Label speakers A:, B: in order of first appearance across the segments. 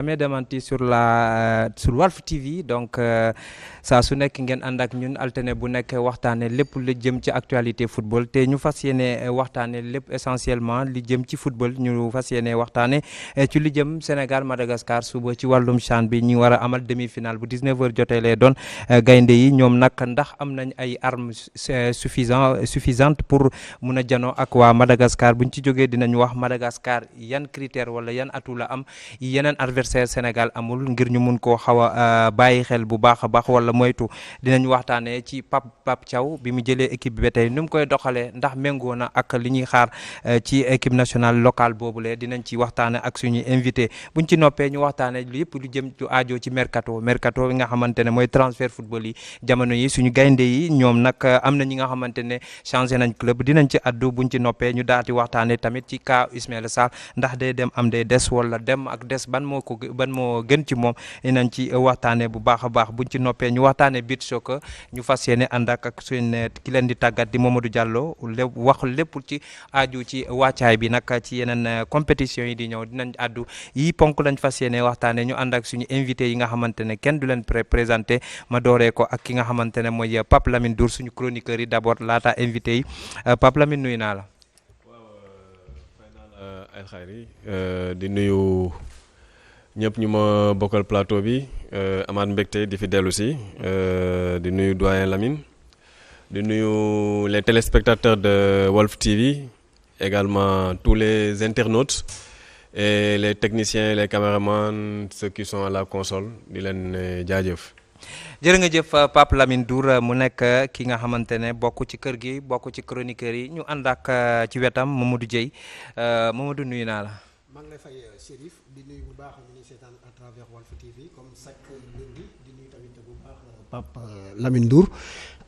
A: jamais démenti sur Walf TV donc saa su nekk ngeen ànd ak ñun alterné bu nekk waxtaane lépp lu jëm ci actualité football te ñu fas yéene waxtaane lépp essentiellement li jëm ci football ñu fas yéene waxtaane ci li jëm Sénégal Madagascar suba ci wàllum CHAN bi ñu war a amal demi-finale bu 19h jotee lay doon gaynde yi ñoom nag ndax am nañ ay armes suffisante pour mun a janoo ak waa Madagascar buñ ci jógee dinañ wax Madagascar yan critère wala yan atu la am yeneen adversaire Sénégal amul ngir ñu mun koo xaw a bàyyi xel bu baax a baax wala moytu dinañ waxtaanee ci Pape Thiaw bi mu jëlee équipe bi ba tey nu mu koy doxalee ndax méngoo na ak li ñuy xaar ci équipe nationale locale boobule dinañ ci waxtaane ak suñuy invité buñ ci noppee ñu waxtaanee yëpp lu jëm ci aajo ci mercato bi nga xamante ne mooy transfert football yi jamono yi suñu gaynde yi ñoom nag am na ñi nga xamante ne changé nañ club dinañ ci addu buñ ci noppee ñu daal di waxtaanee tamit ci cas Ismaïla Sarr ndax day dem am day des wala dem ak des ban moo gën ci moom dinañ ci waxtaanee bu baax a baax buñ ci noppee ñu waxtaanee beach soccer ñu fas yéene ànd ak suñu ki leen di tàggat di Mamadou Diallo wax lépp ci aju ci wàccaay bi nag ci yeneen compétition yi di ñëw dinañ àddu yi ponk lañ fas yéene waxtaanee ñu ànd ak suñu invité yi nga xamante ne kenn du leen présenté ma dooree ko ak ki nga xamante ne mooy Pape Lamine Ndour suñu chroniqueur yi d'abord laata invité yi Pape Lamine nuyu naa la.
B: waaw fay naa la ay xayri di nuyu ñëpp ñu ma bokkal plateau bi amaat mbégte di fi dellu si di nuyu doyen Lamine di nuyu les téléspectateurs de Walf TV également tous les internautes et les techniciens les caméramans ceux qui sont à la console di leen jaajëf.
A: jërë nga jëf Pape Lamine Ndour mu nekk ki nga xamante ne bokk ci kër gi bokk ci chroniqueurs yi ñu ànd ak ci wetam Mamadou Dieye Mamadou nuyu naa la.
C: maa ngi lay fay Chérif di nuyu bu baax ñu ngi seetaan à travers Walf TV comme chaque lundi di nuyu tamit bu baax Pape Lamine Ndour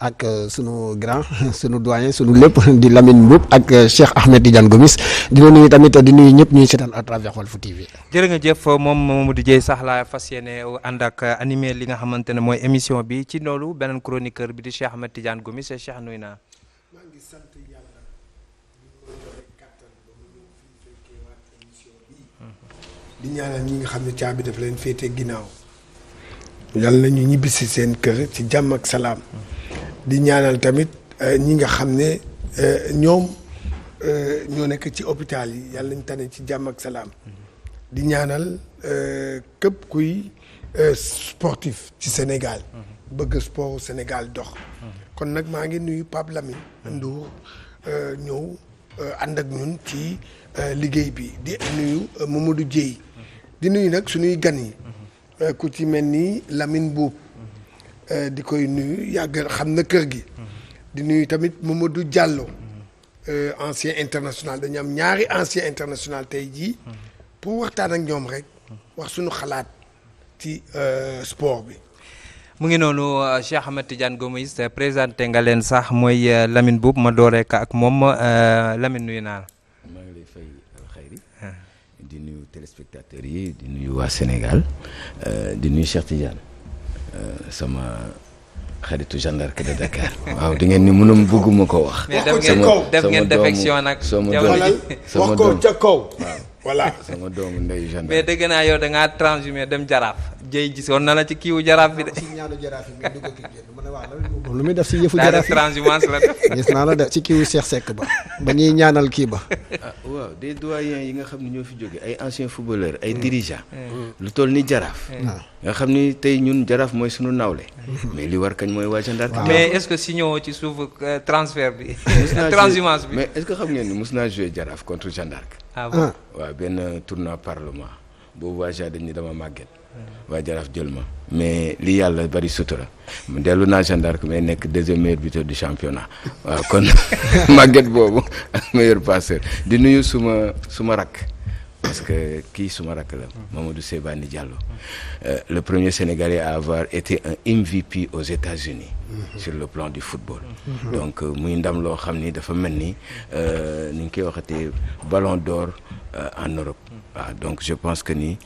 C: ak sunu grand sunu doyen sunu lépp di Lamine Mboup ak Cheikh Ahmed Tidiane Gomis di nuyu tamit di nuyu ñëpp ñuy seetaan à travers Walf TV.
A: jërë nga jëf moom Mamadou Dieye sax laa fas yéene ànd ak animé li nga xamante ne mooy émission bi ci loolu beneen chroniqueur bi di Cheikh Ahmed Tidiane Gomis Cheikh nuyu naa.
C: maa ngi sant yàlla di ñaanal ñi nga xam ne caabi daf leen féete ginnaaw yàlla na ñu ñibbisi seen kër ci jàmm ak salaam di ñaanal tamit ñi nga xam ne ñoom ñoo nekk ci hôpital yi yàlla nañ tane ci jàmm ak salaam di ñaanal képp kuy sportif ci Sénégal bëgg sport Sénégal dox kon nag maa ngi nuyu Pape Lamine Ndour ñëw ànd ak ñun ci liggéey bi di nuyu Mamadou Dieye di nuyu nag suñuy gan yi ku ci mel ni Lamine Mboup di koy nuyu yàgg xam na kër gi di nuyu tamit Mamadou Diallo ancien international dañu am ñaari ancien international tey jii pour waxtaan ak ñoom rek wax suñu xalaat ci sport bi.
A: mu ngi noonu Cheikh Ahmed Tidiane Gomis présenté nga leen sax mooy Lamine Mboup ma dooree ko ak moom Lamine nuyu naa la.
D: maa ngi lay fay xayri di nuyu téléspectateurs yi di nuyu waa Sénégal di nuyu Cheikh Tidiane sama xaritu gendarme de Dakar waaw di ngeen ni mënum bëgguma ko wax.
A: mais def ngeen défection nag.
C: wax ko ca kaw. voilà
D: sama doomu ndeyu gendarme.
A: mais dëgg naa yow da ngaa transhumé dem jaraaf. Dieye gisoon na la ci kiiwu jaraaf bi de.
C: ci ñaanu jaraaf yi nga dugg ak génn mu ne waaw lu muy def si yëfu jaraaf yi
A: transhumance la def.
C: gis naa la de ci kiiwu Cheikh Seck ba ñuy ñaanal kii ba.
D: ah waaw des doyens yi nga xam ne ñoo fi jóge ay anciens footballeurs ay dirigeants. lu toll ni jaraaf. nga xam ni tey ñun jaraaf mooy sunu nawle. mais li war kañ mooy waa gendarme.
A: mais est-ce que si ñëwoo ci suuf transfert bi. transhumance bi
D: mais est-ce que xam ngeen ni mos naa joué jaraaf contre gendarme.
A: ah bon
D: waaw benn tournoi parlement boobu waa dañ ni dama màgget. waa jaraaf jël ma mais li yàlla bari sutura mu dellu naa gendarme mais nekk deuxième meilleur buteur du championnat waaw kon màgget boobu ak meilleur passeur di nuyu suma rakk parce que kii suma rakk la Mamadou Sebani Diallo le premier Sénégalais à avoir été un MVP aux États-Unis sur le plan du football donc muy ndam loo xam ni dafa mel ni ni ñu koy waxatee ballon d'or en Europe waaw donc je pense que ni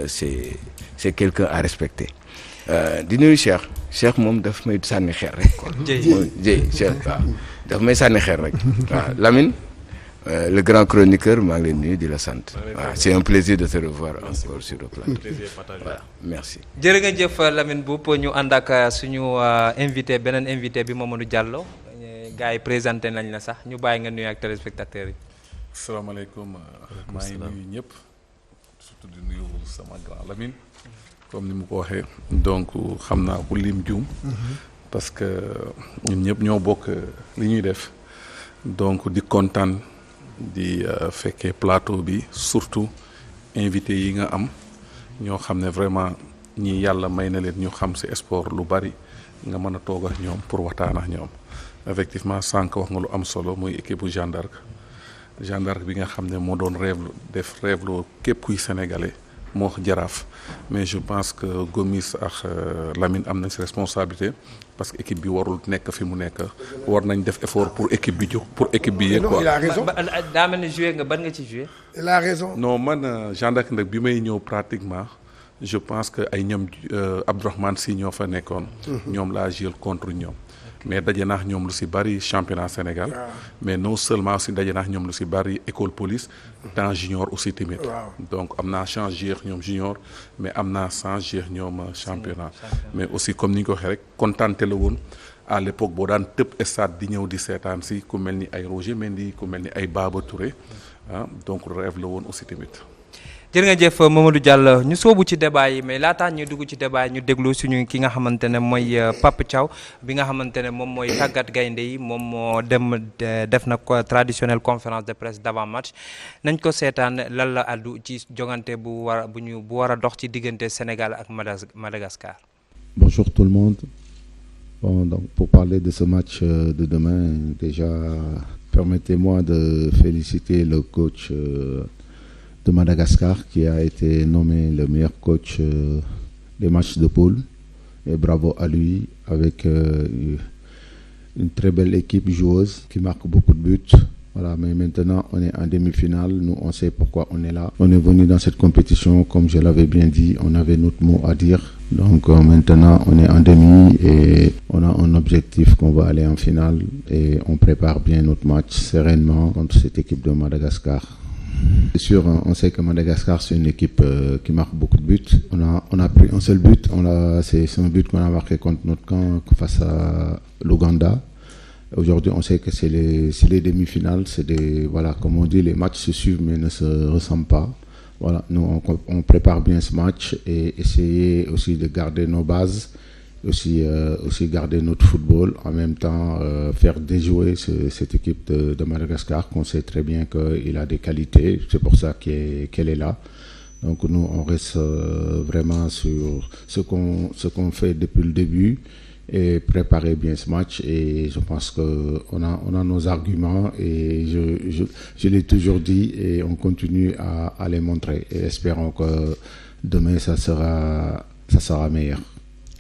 D: c'est quelqu'un à respecter di nuyu Cheikh moom daf may sànni xeer rek quoi Cheikh waaw daf may sànni xeer rek waaw Lamine le grand chroniqueur maa ngi leen nuyu di la sant. C'est un plaisir de te revoir encore sur le plateau. Voilà, merci.
A: jërë nga jëf Lamine Mboup ñu ànd ak suñu invité beneen invité bi Mamadou Diallo gars yi présenté nañ la sax ñu bàyyi nga nuyu ak téléspectateurs yi.
E: asalaamaaleykum maa ngi nuyu ñëpp surtout di nuyu sama grand Lamine comme ni mu ko waxee donc xam naa ku lim juum parce que ñun ñëpp ñoo bokk li ñuy def donc di kontaan di fekkee plateau bi surtout invité yi nga am ñoo xam ne vraiment ñi yàlla may na leen ñu xam ci sport lu bari nga mën a toog ak ñoom pour waxtaan ak ñoom effectivement sànq wax nga lu am solo muy équipe bu Jeanne d'Arc bi nga xam ne moo doon rêve loo képp kuy sénégalais moo wax Jaraaf mais je pense que Gomis ak Lamine am nañ ci responsabilité parce que équipe bi warul nekk fi mu nekk war nañ def effort pour équipe bi jóg pour équipe bi yéeg quoi.
C: il a raison
A: daa mel ni joué nga ban nga ci joué.
C: il a raison.
E: non man Jeanne d'Arc nag bi may ñëw pratiquement je pense que ay ñoom Abdourahmane Sy ñoo fa nekkoon. ñoom laa jël contre ñoom. mais daje naa ñoom lu ci bari championnat Sénégal. mais non seulement aussi daje naa ñoom lu ci bari école police. dans junior aussi tamit. donc am naa chance jeex ñoom junior mais am naa chance jeex ñoom championnat. mais aussi comme ni ñu ko waxee rek kontaante la woon à l'époque boo daan tëb stade di ñëw di seetaan ci ku mel ni ay Roger Mendy ku mel ni ay Baba Touré donc rêve la woon aussi tamit.
A: jërë nga jëf Mamadou Diallo ñu soobu ci débat yi mais laataa ñu dugg ci débat yi ñu déglu suñu ki nga xamante ne mooy Pape Thiaw bi nga xamante ne moom mooy tàggat gaynde yi moom moo dem def na ko traditionnelle conférence de presse d'avant match nañ ko seetaan lan la àddu ci jongante bu war a dox ci diggante Sénégal ak Madagascar.
F: Bonjour tout le monde. Bon, donc pour parler de ce match de demain, déjà permettez-moi de féliciter le coach de Madagascar qui a été nommé le meilleur coach des matchs de poule et bravo à lui avec une très belle équipe joueuse qui marque beaucoup de buts. Voilà, mais maintenant on est en demi-finale, nous on sait pourquoi on est là. On est venu dans cette compétition, comme je l'avais bien dit, on avait notre mot à dire. Donc maintenant on est en demi et on a un objectif qu'on va aller en finale et on prépare bien notre match sereinement contre cette équipe de Madagascar. C'est sûr, on sait que Madagascar c'est une équipe qui marque beaucoup de buts. On a pris un seul but, c'est un but qu'on a marqué contre notre camp face à l'Ouganda. Aujourd'hui, on sait que c'est les demi-finales, voilà, comme on dit, les matchs se suivent mais ne se ressemblent pas. Voilà, nous on prépare bien ce match et essayer aussi de garder nos bases, aussi garder notre football, en même temps faire déjouer cette équipe de Madagascar qu'on sait très bien qu'il a des qualités, c'est pour ça qu'elle est là. Donc nous on reste vraiment sur ce qu'on fait depuis le début et préparer bien ce match et je pense que on a nos arguments et je l'ai toujours dit et on continue à les montrer et espérons que demain ça sera meilleur.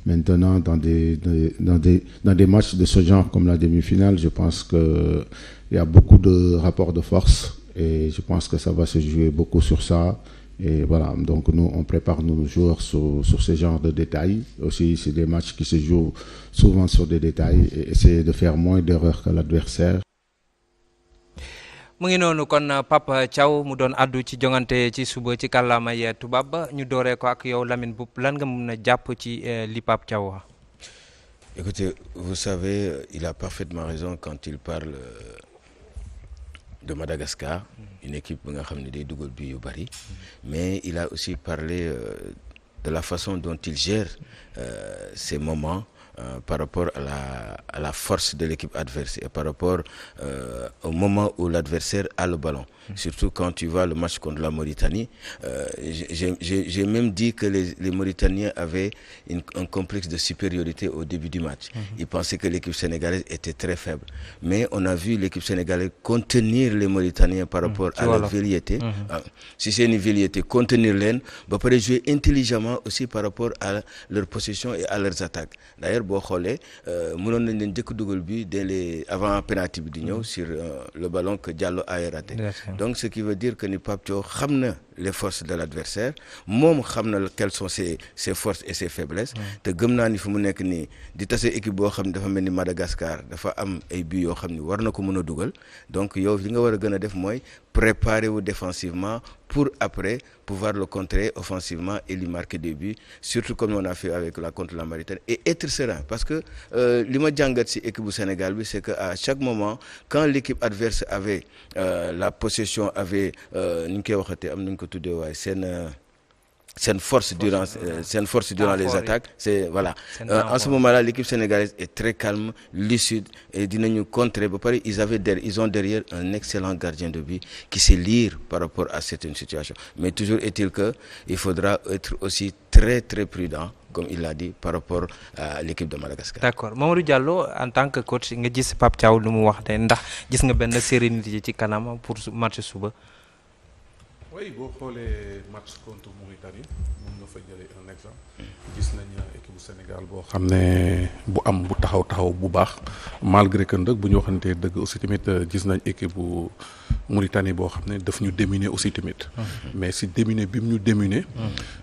F: Maintenant dans des matchs de ce genre comme la demi-finale, je pense que il y a beaucoup de rapports de force et je pense que ça va se jouer beaucoup sur ça. Et voilà, donc nous on prépare nos joueurs sur ce genre de détails. Aussi c'est des matchs qui se jouent souvent sur des détails et essayer de faire moins d'erreurs que l'adversaire.
A: mu ngi noonu kon Pape Thiaw mu doon addu ci jongante ci suba ci kàllaamay tubaab ñu dooree ko ak yow Lamine Mboup lan nga mën a jàpp ci li Pape Thiaw wax.
D: Écoutez, vous savez, il a parfaitement raison quand il parle de Madagascar, une équipe bi nga xam ne day dugal bi yu bari, mais il a aussi parlé de la façon dont il gère ces moments par rapport à la force de l'équipe adverse et par rapport au moment où l'adversaire a le ballon. Surtout quand tu vois le match contre la Mauritanie, j'ai même dit que les Mauritaniens avaient un complexe de supériorité au début du match. Ils pensaient que l'équipe sénégalaise était très faible. Mais on a vu l'équipe sénégalaise contenir les Mauritaniens par rapport à leur velléité. Si c'est une velléité, contenir l'en, ba pare jouer intelligemment aussi par rapport à leur possession et à leurs attaques. D'ailleurs, boo xoolee mënoon nañ leen jëkk dugal bi avant penalty bi di ñëw sur le ballon que Diallo a raté. Donc ce qui veut dire que ni Pape Thiaw xam na les forces de l'adversaire moom xam na quelles sont ses forces et ses faiblesses te gëm naa ni fu mu nekk nii di tase équipe boo xam ne dafa mel ni Madagascar dafa am ay buts yoo xam ni war na ko mën a dugal donc yow li nga war a gën a def mooy préparer wu défensivement pour après pouvoir le contrer offensivement et lui marquer des buts surtout comme on a fait avec la contre la Mauritanie et être serein parce que li ma jàngat ci équipe bu Sénégal bi c'est que à chaque moment quand l'équipe adverse avait la possession avait ni ñu koy waxatee am nañu ko tuddee waaye seen force durant les attaques c'est voilà en ce moment-là l'équipe sénégalaise est très calme lucide et dinañu contrer ba pare ils ont derrière un excellent gardien de but qui sait lire par rapport à certaines situations mais toujours est-il que il faudra être aussi très très prudent comme il l'a dit par rapport à l'équipe de Madagascar.
A: D'accord Mamadou Diallo en tant que coach nga gis Pape Thiaw lu mu wax ne ndax gis nga benn sérénité ci kanam pour match suba.
E: oui boo xoolee match contre Mauritanie mën nga fa jëlee un exemple gis nañ équipe bu Sénégal boo xam ne bu taxaw bu baax malgré que nag bu ñu waxantee dëgg aussi tamit gis nañ équipe bu Mauritanie boo xam ne daf ñu déminer aussi tamit mais si déminer bi mu ñu déminer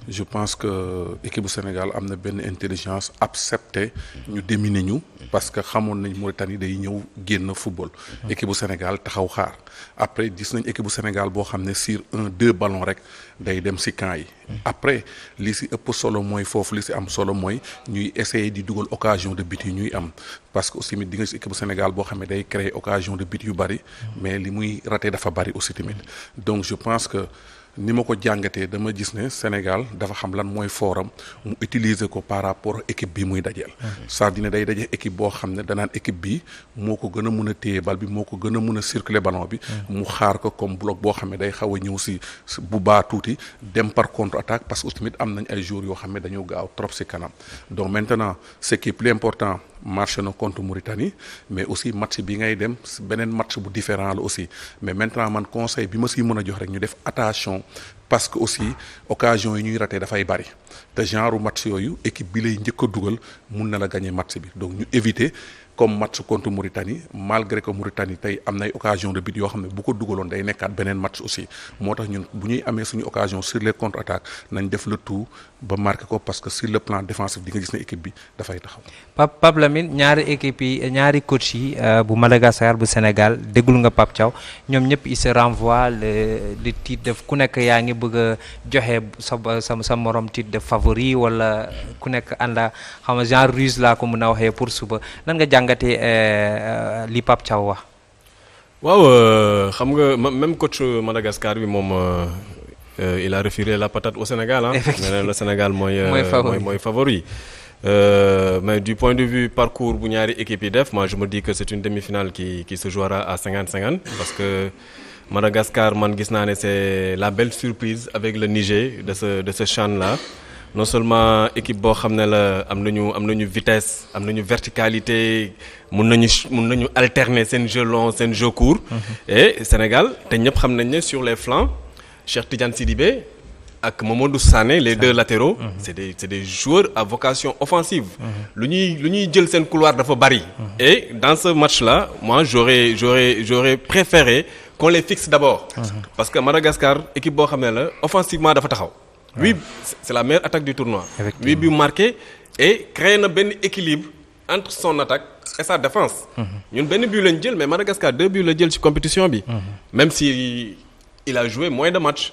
E: je pense que équipe bu Sénégal am na benn intelligence accepté ñu déminer ñu parce que xamoon nañ Mauritanie day ñëw génn football équipe bu Sénégal taxaw xaar après gis nañ équipe bu Sénégal boo xam ne sur 1-2 ballons rek day dem ci camp yi après li ci ëpp solo mooy foofu li ci am solo mooy ñuy essayer di dugal occasion de but yi ñuy am parce que aussi di nga ci équipe bu Sénégal boo xam ne day créer occasion de but yu bari mais li muy raté dafa bari aussi tamit donc je pense que ni ma ko jàngatee dama gis ne Sénégal dafa xam lan mooy fooram mu utiliser ko par rapport ak équipe bi muy dajeel c'est-à-dire day daje équipe boo xam ne danaan équipe bi moo ko gën a mun a téye bal bi moo ko gën a mun a circuler ballon bi mu xaar ko comme bloc boo xam ne day xaw a ñëw si bu baa tuuti dem par contre-attaque parce que aussi tamit am nañ ay joueurs yoo xam ne dañoo gaaw trop si kanam donc maintenant ce qui est plus important marché na contre Mauritanie mais aussi match bi ngay dem beneen match bu différent la aussi mais maintenant man conseil bi ma siy mën a jox rek ñu def attention parce que aussi occasion yi ñuy raté dafay bari te genre match yooyu équipe bi lay njëkk a dugal mun na la gagner match bi donc ñu éviter comme match contre Mauritanie malgré que Mauritanie tey am nay occasion de but yoo xam ne bu ko dugaloon day nekkaat beneen match aussi moo tax ñun bu ñuy amee suñu occasion sur les contre-attaques nañ def le tout ba marqué ko parce que sur le plan défensif di nga gis ne équipe bi dafay taxaw.
A: Pape Lamine ñaari équipe yi ñaari coach yi bu Madagascar bu Sénégal déggul nga Pape Thiaw ñoom ñëpp il se renvoie le titre def ku nekk yaa ngi bëgg a joxe sa morom titre de favori wala ku nekk ànda xam nga genre ruse laa ko mën a waxee pour suba nan nga jàngatee li Pape Thiaw wax.
B: waaw xam nga même coach Madagascar bi moom il a refilé la patate au Sénégal ah. Effectivement le Sénégal mooy favori. Mais du point de vue parcours bu ñaari équipe yi def moi je me dis que c'est une demi-finale qui se jouera à 50-50 parce que Madagascar man gis naa ne c'est la belle surprise avec le Niger de ce CHAN là. Non seulement équipe boo xam ne la am nañu vitesse am nañu verticalité mun nañu alterner seen jeu long seen jeu court. Et Sénégal te ñëpp xam nañ ne sur les flancs Cheikh Tidiane Sidibé ak Mamadou Sané les deux latéraux. c'est des joueurs à vocation offensive. lu ñuy jël seen couloir dafa bari. Et dans ce match là moi j'aurais préféré qu'on les fixe d'abord. Parce que Madagascar équipe boo xam ne la offensivement dafa taxaw. Oui, c'est la meilleure attaque du tournoi. 8 buts marqués et créé na benn équilibre entre son attaque et sa défense. ñun benn but lañ jël mais Madagascar 2 buts la jël ci compétition bi. Même si il a joué moins de matchs.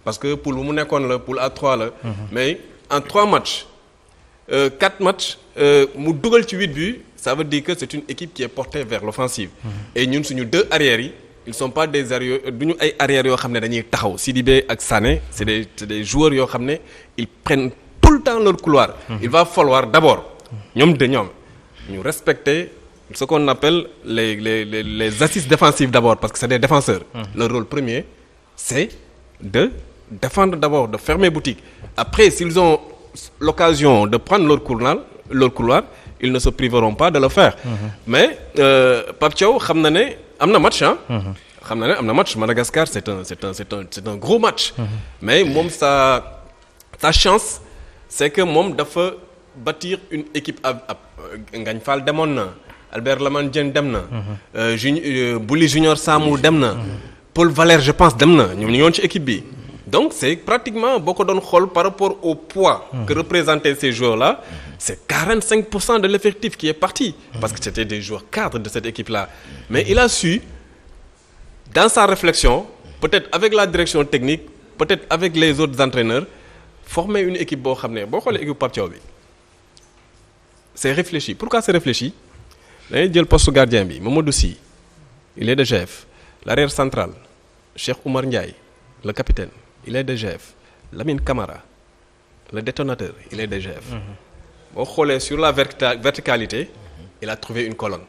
B: Parce que poule bu mu nekkoon la poule A3 la. Mais en 3 matchs 4 matchs mu dugal ci 8 buts ça veut dire que c'est une équipe qui est portée vers l'offensive. Et ñun suñu 2 arrières yi. Ils sont pas des arrières duñu ay arrières yoo xam ne dañuy taxaw Sidibé ak Sané c'est des joueurs yoo xam ne ils prennent tout le temps leur couloir. Il va falloir d'abord ñu respecter ce qu'on appelle les assises défensives d'abord parce que c'est des défenseurs. Leur rôle premier c'est de défendre d'abord de fermer boutique. Après s'ils ont l'occasion de prendre leur couloir ils ne se priveront pas de le faire. Mais Pape Thiaw xam na ne am na match ah. xam na ne am na match Madagascar c'est un gros match. Mais moom sa chance c'est que moom dafa bâtir une équipe Ngagne Fall demoon na Albert Lamane Dieng dem na. Bouli Junior Samou dem na. Paul Valère je pense dem na ñoom ñu ngi woon ci équipe bi. Donc c'est pratiquement beaucoup de rôle par rapport au poids que représentaient ces joueurs-là. C'est 45% de l'effectif qui est parti. Parce que c'était des joueurs cadres de cette équipe-là. Mais il a su, dans sa réflexion, peut-être avec la direction technique, peut-être avec les autres entraîneurs, former une équipe boo xam ne boo xoolee équipe Pape Thiaw bi c'est réfléchi. Pourquoi c'est réfléchi? dañuy jël poste gardien bi Mamadou Sy il est de GF. L'arrière central Cheikh Oumar Ndiaye le capitaine il est de GF. Lamine Camara le détonateur il est de GF. boo xoolee sur la verticalité il a trouvé une colonne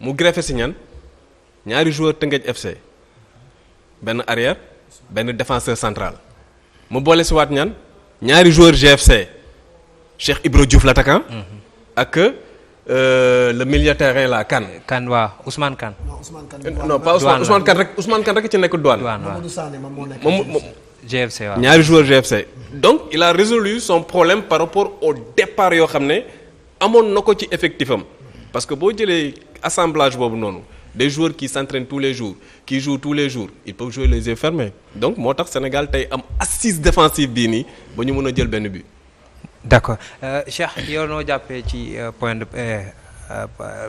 B: mu greffé si ñaari joueur Teungueth FC benn arrière benn défenseur central mu boole si waat ñaari joueur GFC Cheikh Ibra Diouf l'attaquant ak le milieu terrain là
A: Kane waa Ousmane Kane.
B: non pas Ousmane Kane rek ci nekk douane. moom
A: GFC waaw
B: ñaari joueur GFC. donc il a résolu son problème par rapport au départ yoo xam ne amoon na ko ci effectif am parce que boo jëlee assemblage boobu noonu des joueurs qui s'entraînent tous les jours qui jouent tous les jours ils peuvent jouer les yeux fermés donc moo tax Sénégal tey am assise défensive bii nii ba ñu mën a jël benn but.
A: d'accord Cheikh yow noo jàppee ci point de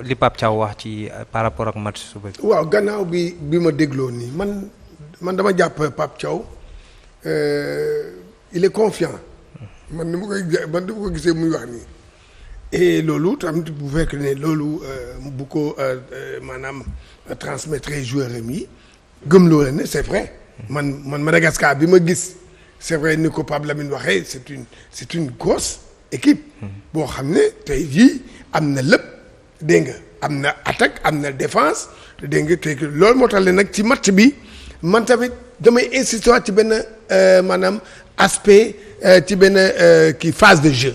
A: li Pape Thiaw wax ci par rapport ak match suba bi.
C: waaw gannaaw bi ma dégloo nii man dama jàpp Pape Thiaw il est confiant man ni ma ko gisee muy wax nii et loolu tamit bu fekk ne loolu bu ko maanaam transmettre joueurs yi gëmloo la ne c'est vrai man Madagascar bi ma gis. C'est vrai ni ko Pape Lamine waxee c'est une grosse équipe boo xam ne tey jii am na lépp dégg nga am na attaque am na défense dégg nga tey loolu moo tax le nag ci match bi man tamit damay insister ci benn maanaam aspect ci benn kii phase de jeu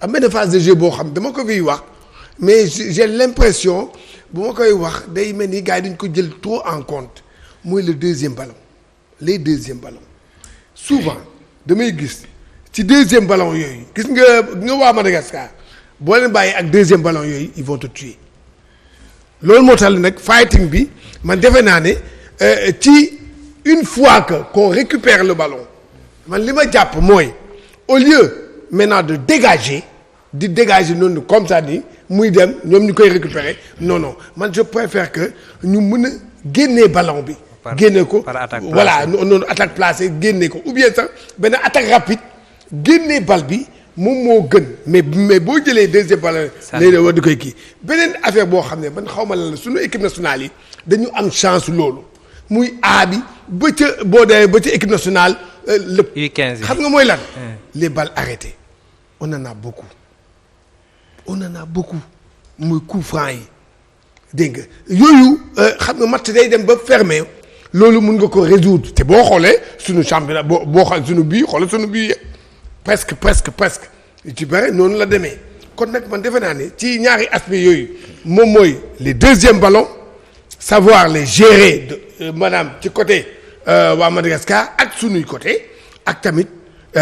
C: am benn phase de jeu boo xam dama ko fiy wax mais j'ai l'impression bu ma koy wax day mel ni gars yi dañ ko jël trop en compte mooy le deuxième ballon les deuxième ballons souvent damay gis ci deuxième ballon yooyu gis nga waa Madagascar boo leen bàyyi ak deuxième ballon yooyu ils vont te tuer loolu moo tax nag fighting bi man defe naa ne ci une fois qu'on récupère le ballon man li ma jàpp mooy au lieu maintenant de dégager di dégager noonu comme ça ni muy dem ñoom ñu koy récupérer non man je préfère que ñu mën a génnee ballon bi. génne ko voilà noonu attaque placée génne ko ou bien sax benn attaque rapide génne bal bi moom moo gën mais boo jëlee deuxième ballon léeg-léeg war di koy kii beneen affaire boo xam ne man xaw ma lan la suñu équipe nationale yi dañu am chance loolu muy A bi ba ca boo dee ba ca équipe nationale lépp xam nga mooy lan les balles arrêtées on en a beaucoup muy coup franc yi dégg nga yooyu xam nga match day dem ba fermé loolu mun nga ko résoudre te boo xoolee suñu championnat boo xool suñu bii xoolal suñu bii presque ci bëre noonu la demee kon nag man defe naa ne ci ñaari aspect yooyu moom mooy les deuxièmes ballons savoir les gérer maanaam ci côté waa Madagascar ak suñuy côté ak tamit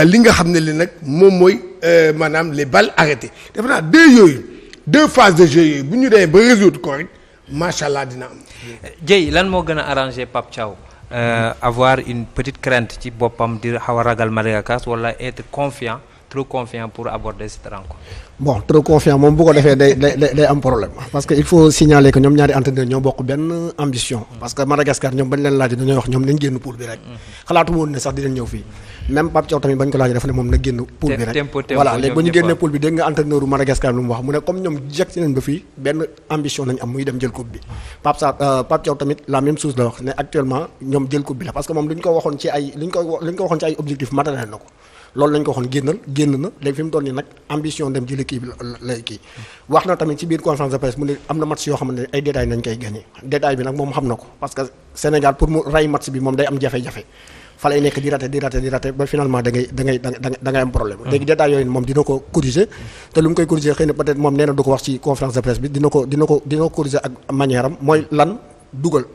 C: li nga xam ne li nag moom mooy maanaam les balles arrêtées defe naa deux phases de jeu yooyu bu ñu demee ba résoudre ko rek macha allah dina am.
A: Dieye lan moo gën a arrangé Pape Thiaw avoir une petite crainte ci boppam di xaw a ragal Madagascar wala être confiant trop confiant pour aborder cette rencontre.
G: bon trop confiant moom bu ko defee day am problème parce que il faut signaler que ñoom ñaari entraîneurs ñoo bokk benn ambition. parce que Madagascar ñoom bañ leen laaj dañoo wax ñoom nañ génn poule bi rek. xalaatu woon ne sax dinañ ñëw fii même Pape Thiaw tamit bañ ko laaj dafa ne moom na génn poule bi rek. voilà léegi ba ñu génnee poule bi dégg nga entraîneur u Madagascar lu mu wax mu ne comme ñoom jekk nañ ba fii benn ambition lañ am muy dem jël coupe bi Pape Thiaw tamit la même chose la wax ne actuellement ñoom jël coupe bi la parce que moom li ñu ko waxoon ci ay objectif matériel na ko loolu lañ ko waxoon génn na léegi fi mu toll nii nag ambition dem jëli kii bi lay kii wax na tamit ci biir conférence de presse mu ne am na match yoo xamante ne ay détails nañ koy gagné détail bi nag moom xam na ko parce que Sénégal pour mu ray match bi moom day am jafe-jafe fa lay nekk di raté ba finalement da ngay am problème. léegi détails yooyu moom dina ko corriger te lu mu koy corriger xëy na peut-être moom nee na du ko wax ci conférence de presse bi dina ko corriger ak manière am mooy lan dugal.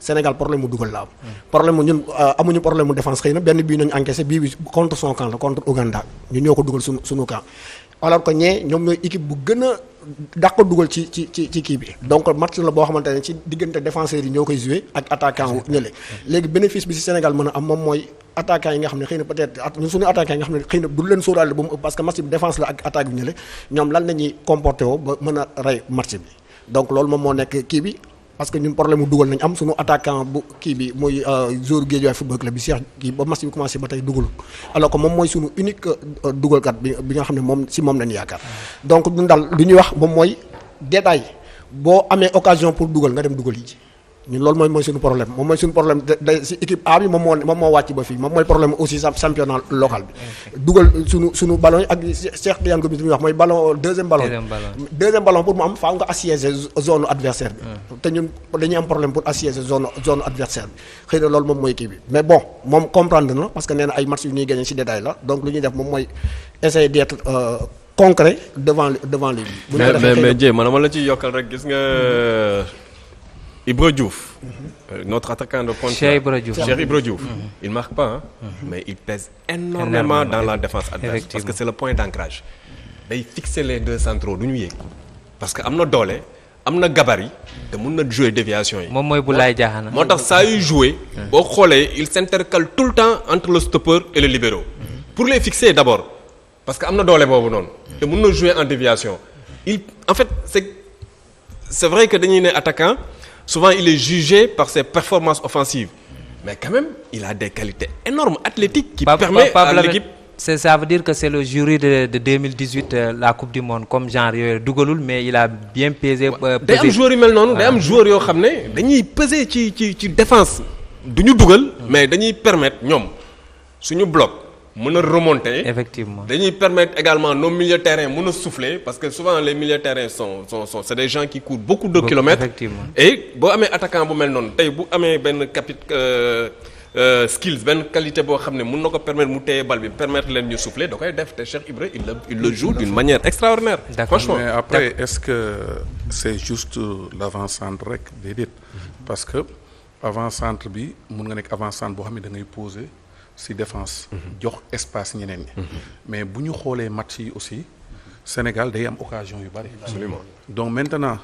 G: Sénégal problème mu dugal la am. problème mu ñun amuñu problème mu défense xëy na benn bii nañu encaissé bii bi contre son camp la contre Ouganda ñun ñoo ko dugal suñu camp alors que ñee ñoom ñooy équipe bu gën a dàq dugal ci kii bi donc match la boo xamante ne ci diggante défenseurs yi ñoo koy joué ak attaquant wu ñële léegi bénéfice bi ci Sénégal mën a am moom mooy attaquant yi nga xam ne xëy na peut-être ñun suñu attaquant yi nga xam ne xëy na du leen sóoraale ba mu ëpp parce que match bi défense la ak attaque bi ñële ñoom lan la ñuy comporté woo ba mën a rey match bi donc loolu moom moo nekk kii bi parce que ñun problème mu dugal nañ am suñu attaquant bu kii bi muy joueur Guédiawaye football club bi Cheikh kii ba match bi commencé ba tey dugal alors que moom mooy suñu unique dugalkat bi nga xam ne moom si moom lañ yaakaar donc ñun daal lu ñuy wax moom mooy détail boo amee occasion pour dugal nga dem dugal yi ñun loolu mooy suñu problème moom mooy suñu problème day si équipe A bi moom moo wàcc ba fii moom mooy problème aussi championnat local bi dugal suñu ballon yi ak Cheikh Tidiane Gomis bi muy wax mooy ballon deuxième ballon pour mu am faaw nga assiéger zone adversaire bi te ñun dañuy am problème pour assiéger zone adversaire bi xëy na loolu moom mooy kii bi mais bon moom comprendre na parce que nee na ay match yu ñuy gagné ci détail la donc lu ñuy def moom mooy essayer d'être concret devant les
B: mais Dieng man ma la ci yokkal rek gis nga Ibra Diouf, notre attaquant de pointe. Cheikh Ibra Diouf. Il ne marque pas, mais il pèse énormément dans la défense adverse. Parce que c'est le point d'ancrage. Il fixe les deux centraux. Parce qu'il a doole, il a gabarit, il a jouer déviation. Ça a joué. Il s'intercale tout le temps entre le stopper et le libéro. Pour les fixer d'abord. Parce qu'il a doole. Il peut jouer en déviation. En fait, c'est vrai que Denis est attaquant. Souvent, il est jugé par ses performances offensives. Mais quand même, il a des qualités énormes, athlétiques, qui permettent à l'équipe...
A: Ça veut dire que c'est le jury de 2018, la Coupe du Monde, comme genre Dougoloul, mais il a bien pesé.
B: Des joueurs humains, non, des joueurs qui peser ci défense. Nous Dougal, mais ils permettent, si nous bloquons, de remonter.
A: Effectivement.
B: Ils permettent également nos milieux de terrain de souffler parce que souvent les milieux de terrain c'est des gens qui courent beaucoup de kilomètres.
A: Effectivement.
B: Et si vous avez un attaquant qui est si vous avez un skills, une qualité qui permettre de souffler, donc Cheikh Ibra, il le joue d'une manière extraordinaire. Franchement.
E: Mais après, est-ce que c'est juste l'avant-centre parce que avant-centre, il y a un avant-centre qui est posé. Si défense jox espace ñeneen ñi mais bu ñu xoolee match yi aussi Sénégal day am occasion yu bari
B: absolument
E: donc maintenant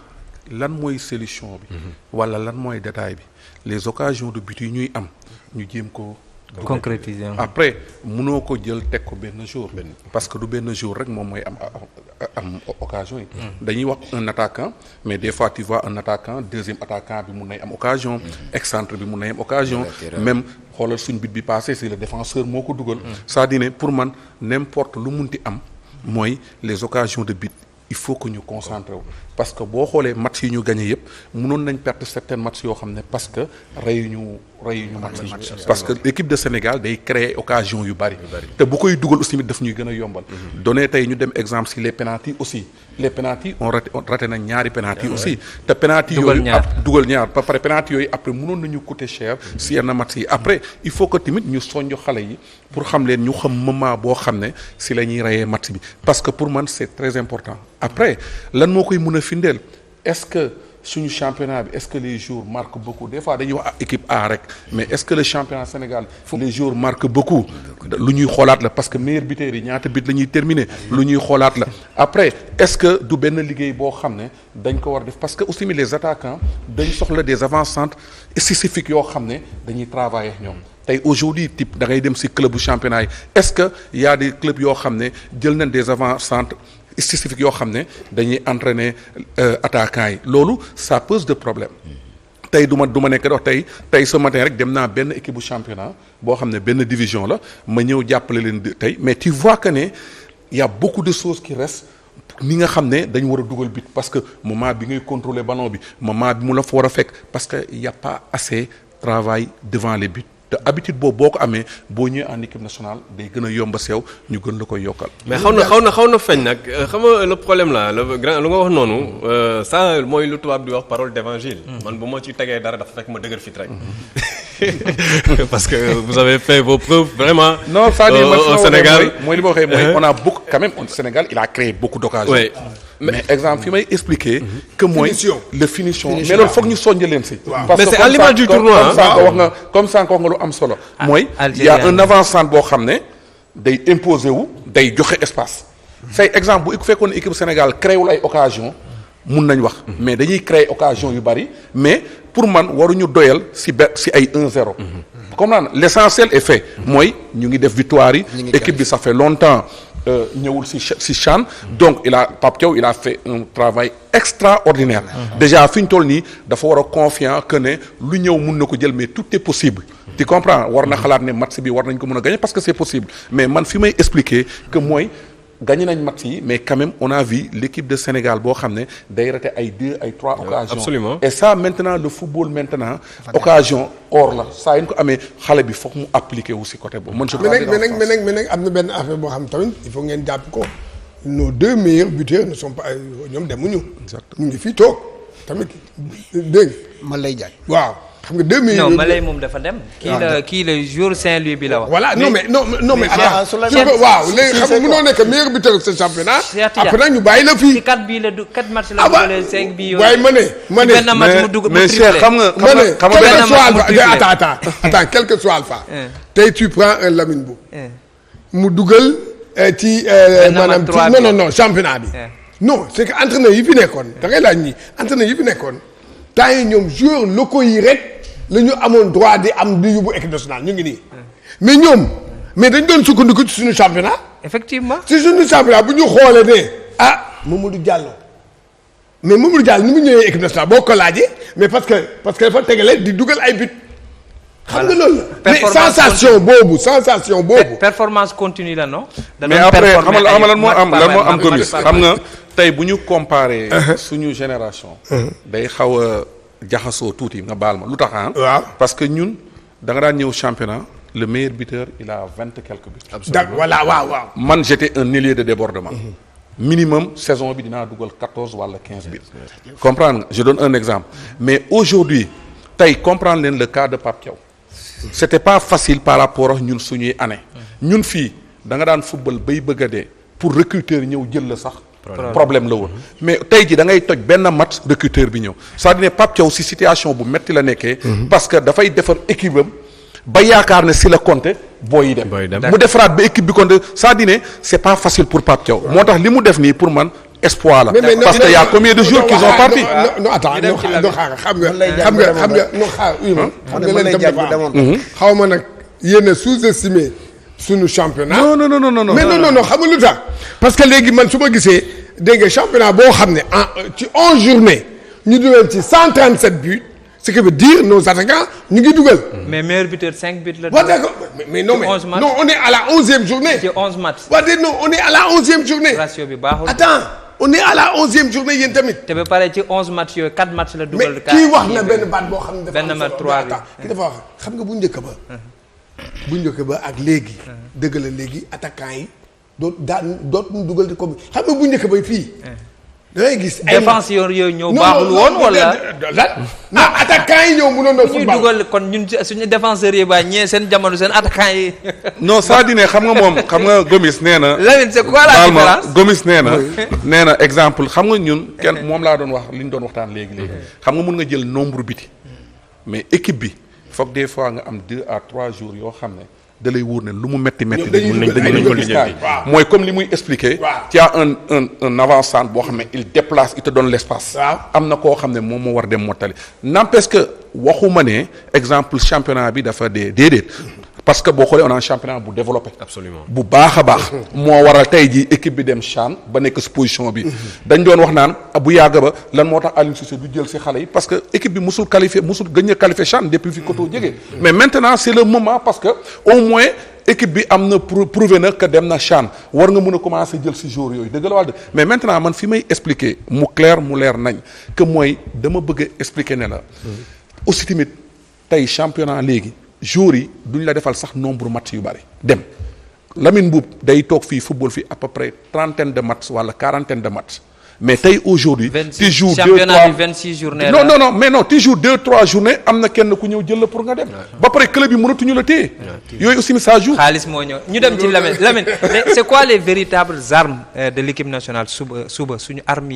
E: lan mooy solution bi wala lan mooy détail bi les occasions de but yi ñuy am ñu jéem ko
A: concrétiser
E: après mënoo ko jël teg ko benn jour parce que du benn jour rek moom mooy am occasion yi dañuy wax un attaquant mais des fois tu vois un attaquant deuxième attaquant bi mun nay am occasion excentre bi mun nay am occasion même xoolal suñ bit bi passé c'est le défenseur moo ko dugal c'est-à-dire ne pour man n'importe lu munti am mooy les occasions de but il faut que ñu concentré wu parce que boo xoolee match yi ñu gagné yëpp mënoon nañ perdre certains matchs yoo xam ne parce que reyuñu match yi parce que l'équipe de Sénégal day créer occasion yu bari te bu koy dugal aussi daf ñuy gën a yombal donné tey ñu dem exemple si les pénaltys aussi les pénaltys on raté nañ ñaari pénaltys aussi te pénalty yooyu dugal ñaar ba pare pénalty yooyu après mënoon nañu coûter cher si yenn match yi après il faut que tamit ñu soññ xale yi pour xam leen ñu xam moment boo xam ne si la ñuy reyee match bi parce que pour man c'est très important après lan moo koy mën a findeel est-ce que suñu championnat bi est-ce que les joueurs marquent beaucoup des fois dañuy wax équipe A rek mais est-ce que le championnat Sénégal les joueurs marquent beaucoup lu ñuy xoolaat la parce que meilleur buteur yi ñaata bit la ñuy terminer lu ñuy xoolaat la après est-ce que du benn liggéey boo xam ne dañ ko war def parce que aussi les attaquants dañ soxla des avant-centres spécifiques yoo xam ne dañuy travailler ñoom tey aujourd'hui type da ngay dem ci club bu championnat yi est-ce que y a des clubs yoo xam ne jël nañ des avant-centres spécifique yoo xam ne dañuy entraîner attaquants yi loolu ça pose de problème tey du ma nekk dox tey ce matin rek dem naa benn équipe bu championnat boo xam ne benn division la ma ñëw jàppale leen tey mais tu vois que ne y a beaucoup de choses qui restent ni nga xam ne dañu war a dugal but parce que moment bi ngay contrôler ballon bi moment bi mu la fa war a fekk parce que y a pas assez travail devant les buts te habitude boobu boo ko amee boo ñëwee en équipe nationale day gën a yomba sew ñu gën la koy yokkal.
B: mais xaw na feeñ nag xam nga le problème là le grand lu nga wax noonu ça mooy lu tubaab di wax parole d'évangile. man bu ma ci tegee dara dafa fekk ma dëgër fit rek. parce que vous avez fait vos preuves vraiment.
E: non c'est-à-dire
B: au Sénégal
E: mooy li ma waxee mooy on a beaucoup quand même au Sénégal il a créé beaucoup d'occasions.
B: oui.
E: mais exemple fi may expliquer que mooy le finition mais loolu foog ñu soññ leen si
B: mais c'est à l'image du tournoi
E: comme ça wax nga lu am solo mooy il y a un avant-centre boo xam ne day imposer wu day joxe espace say exemple bu fekkoon équipe Sénégal créewul ay occasion mun nañ wax mais dañuy créer occasion yu bari mais pour man waruñu doyal si ay 1-0 comme naan l'essentiel est fait mooy ñu ngi def victoire yi équipe bi ça fait longtemps ñëwul si CHAN donc Pape Thiaw il a fait un travail extraordinaire déjà fi ñu toll nii dafa war a confiant que ne lu ñëw mun na ko jël mais tout est possible tu comprends war na xalaat ne match bi war nañ ko mën a gagner parce que c'est possible mais man fi may expliquer que mooy gagné nañ match yi mais quand même on a vu l'équipe de Sénégal boo xam ne day raté ay 2 ay 3 occasions.
B: Absolument.
E: Et ça maintenant le football maintenant occasion or la saa yu ñu ko amee xale bi foog mu appliquer wu si côté boobu. man je
C: mais nag am na benn affaire boo xam tamit il faut ngeen jàpp ko nos 2 meilleurs buteurs ne sont pas ñoom demuñu.
E: exactement
C: ñu ngi fii toog tamit dégg
G: man lay jaay.
C: waaw xam nga 2 meilleurs.
A: non Malay moom dafa dem. kii la jour Saint-Louis bi la wax.
C: voilà non mais attends waaw léegi xam nga mënoo nekk meilleur buteur de ce championnat. après nag ñu bàyyi la fii.
A: ci 4 match la dugalee 5 bi yooyu.
C: waaye ma ne
A: benn match mu dugg
E: mais Cheikh xam nga
C: attends quel que soit Alpha. tey tu prends un Lamine Bou. mu dugal ci maanaam ci non championnat bi. non c'est que entraîneur yi fi nekkoon da ngay laaj ñi entraîneur yi fi nekkoon temps yi ñoom joueurs locaux yi rek la ñu amoon droit di am di yóbbu équipe nationale ñu ngi nii mais ñoom dañ doon sukkandiku ci suñu championnat.
A: effectivement
C: ci suñu championnat bu ñu xoolee ne Mamadou Diallo mais Mamadou Diallo ni mu ñëwee équipe nationale boo ko laajee mais parce que dafa tegale di dugal ay but. xam nga loolu la mais sensation boobu.
A: performance continue la non.
E: mais après xam nga lan moo am Gomis xam nga tey bu ñu comparer suñu génération. day xaw a jaxasoo tuuti nga baal ma lu tax
C: waaw
E: parce que ñun da nga daan ñëw championnat le meilleur buteur il a 20 et quelques buts.
C: absolument voilà waaw.
E: man j'étais un ailier de débordement. minimum saison bi dinaa dugal 14 wala 15 buts. comprendre nga je donne un exemple mais aujourd'hui tey comprendre leen le cas de Pape Thiaw. c'était pas facile par rapport ak ñun suñuy année ñun fii da nga daan football bay bëgg a dee pour recruteur ñëw jël la sax problème la woon mais tey ji da ngay toj benn match recruteur bi ñëw c'est-à-dire ne Pape Thiaw si situation bu metti la nekkee parce que dafay defar équipe am ba yaakaar ne si la compter booy yi dem mu defaraat ba équipe bi compter c'est-à-dire ne c'est pas facile pour Pape Thiaw moo tax li mu def nii pour man espoir la parce que y a combien de jours qu'ils ont parti
C: non attends xam nga leen tam dafa xaw ma nag yéen a sous-estimé suñu championnat
E: non
C: mais non xam nga lu tax parce que léegi man su ma gisee dégg nga championnat boo xam ne ci 11 journées ñu dugal ci 137 buts ce qui veut dire nos attaquants ñu ngi dugal.
A: mais meilleur buteur 5 buts la.
C: waaw d'accord mais non on est à la 11e journée.
A: ci 11 matchs.
C: waaw non on est à la 11e journée.
A: ratio bi baaxul.
C: attends on est à la 11e journée yéen tamit.
A: te ba pare ci 11 matchs yooyu 4 matchs la dugal.
C: mais kii wax na benn baat boo xam ne dafa
A: benn match 3 bi
C: kii dafa wax xam nga bu njëkk ba ak léegi. dëgg la léegi attaquants yi dootuñu dugal ko xam nga bu njëkk ba fii. da ngay gis ay
A: défense yooyu ñëw baaxul woon wala.
C: attaquants yi ñëw mënoon na football
A: ñuy dugal kon ñun suñu défenseurs yi ba ñee seen jamono seen attaquants yi.
E: non c'est-à-dire ne xam nga Gomis nee na.
A: Lamine c'est quoi la différence
E: Gomis nee na exemple xam nga ñun kenn moom laa doon wax li ñu doon waxtaan léegi xam nga mun nga jël nombre biti mais équipe bi foog des fois nga am 2 à 3 jours yoo xam ne da lay wóor ne lu mu metti dañu ko lijjanti mooy comme li muy expliquer tu as un avançant boo xam ne il déplace il te donne l'espace am na koo xam ne moom moo war dem mottali n'empêche que waxuma ne exemple championnat bi dafa déedéet parce que boo xoolee on a un championnat bu développé.
B: absolument
E: bu baax a baax. moo waral tey jii équipe bi dem CHAN ba nekk si position bi. dañ doon wax naan bu yàgg ba lan moo tax Aliou Cissé du jël si xale yi parce que équipe bi musul gën a qualifié CHAN depuis fi Koto jege. mais maintenant c'est le moment parce que au moins équipe bi am na prouvé na que dem na CHAN war nga mun a commencer jël si jour yooyu dëgg la wala mais maintenant man fi may expliquer mu leer nañ que mooy dama bëgg a expliquer ne la. aussi tamit tey championnat léegi. jour yi duñ la defal sax nombre match yu bari dem Lamine Mboup day toog fii football fii à peu près 30aine de matchs wala 40aine de matchs mais tey aujourd'hui tu joues
A: 26 journées
E: non mais non tu joues 2-3 journées am na kenn ku ñëw jël la pour nga dem ba pare club yi mënatuñu la téye yooyu aussi ça joue
A: xaalis moo ñëw ñu dem ci Lamine c'est quoi les véritables armes de l'équipe nationale suba suñu armes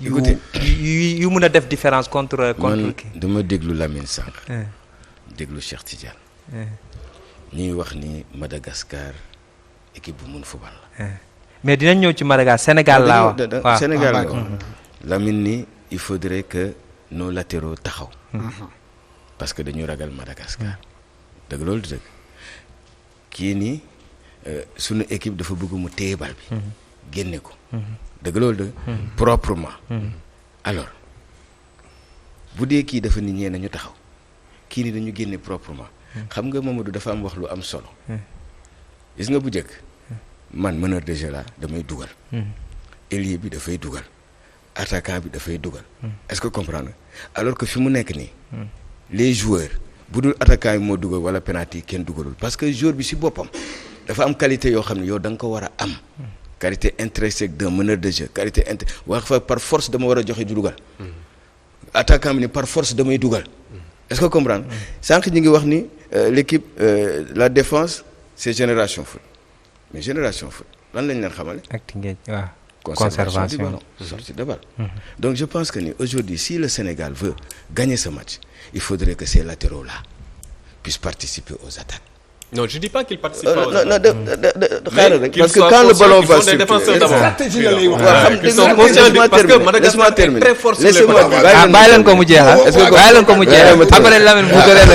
A: yu mën a def différence contre kii
D: dama déglu Lamine sànq déglu Cheikh Tidiane ñuy wax ni Madagascar équipe bu mun football la
A: mais dinañ ñëw ci Madagascar Sénégal laa wax waaw
D: Sénégal la Lamine ni il faudrait que nos latéraux taxaw parce que dañu ragal Madagascar dëgg loolu du dëgg kii nii sunu équipe dafa bëgg mu téye bal bi génne ko dëgg loolu dëgg proprement alors bu dee kii dafa nit ñee nañu taxaw kii ni dañu génne proprement xam nga Mamadou dafa am wax lu am solo gis nga bu njëkk man meneur de jeu la damay dugal ailier bi dafay dugal attaquant bi dafay dugal est-ce que comprendre alors que fi mu nekk nii les joueurs bu dul attaquant yi moo dugal wala penalty kenn dugalul parce que joueur bi si boppam dafa am qualité yoo xam ne yow da nga ko war a am qualité intrinsèque d'un meneur de jeu qualité wax fa par force dama war a joxe du dugal attaquant bi ni par force damay dugal est-ce que comprendre sànq ñi ngi wax ni l'équipe la défense c'est Génération Foot mais Génération Foot lan lañ leen xamale
A: ak Tingéej waaw
D: conservation du ballon sortie de balle donc je pense que ni aujourd'hui si le Sénégal veut gagner ce match il faudrait que ces latéraux là puissent participer aux attaques.
B: Non, je dis pas qu'ils participent pas aux
D: non
B: attaques.
D: Parce que quand le ballon va
B: circuler,
C: stratégie la lay wax.
B: Ils sont conscients parce que Madagascar est très fort sur les côtés.
A: bàyyi leen ko mu jeexal bàyyi leen ko mu jeexal après Lamine bu gëlee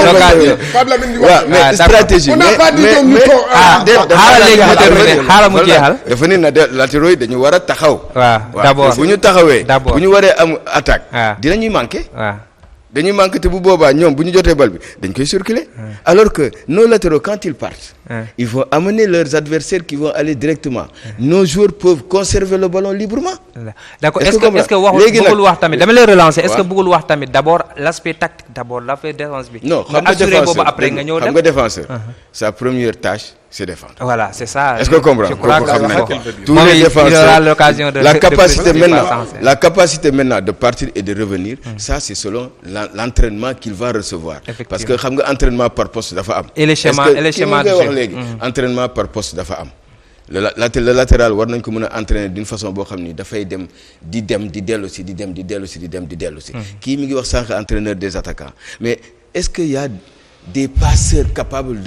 A: l'occasion
C: Pape Lamine
D: waaw mais stratégie
C: on n'a pas dit que nous
A: xaaral léegi mu terminé xaaral mu jeexal
D: dafa ni na latéraux yi dañu war a taxaw
A: waaw d'abord
D: bu ñu taxawee
A: d'abord
D: bu ñu waree am attaque
A: waaw
D: dinañuy manqué
A: waaw
D: dañuy manqué te bu boobaa ñoom bu ñu jotee bal bi dañ koy circuler alors que nos latéraux quand ils partent ils vont amener leurs adversaires qui vont aller directement nos joueurs peuvent conserver le ballon librement
A: d'accord est-ce que waxul bëggul wax tamit dama lay relancer est-ce que bëggul wax tamit d'abord l'aspect tactique d'abord l'aspect défense bi
D: non xam nga
A: assurer boobu après nga ñëw
D: xam
A: dem
D: nga défenseur sa première tâche c'est défendre.
A: Voilà, c'est ça.
D: Est-ce que vous comprenez?
A: Je crois que
D: tous les défenseurs,
A: il aura l'occasion de
D: la capacité maintenant de partir et de revenir, ça c'est selon l'entraînement qu'il va recevoir. Parce que xam nga entraînement par poste dafa am.
A: Et les schémas de jeu.
D: Entraînement par poste dafa am. Le latéral war nañ ko mën a entraîner d'une façon boo xam ni dafay dem di dellu si di dellu si. Kii mi ngi wax sànq entraîneur des attaquants. Mais est-ce qu'il y a des passeurs capables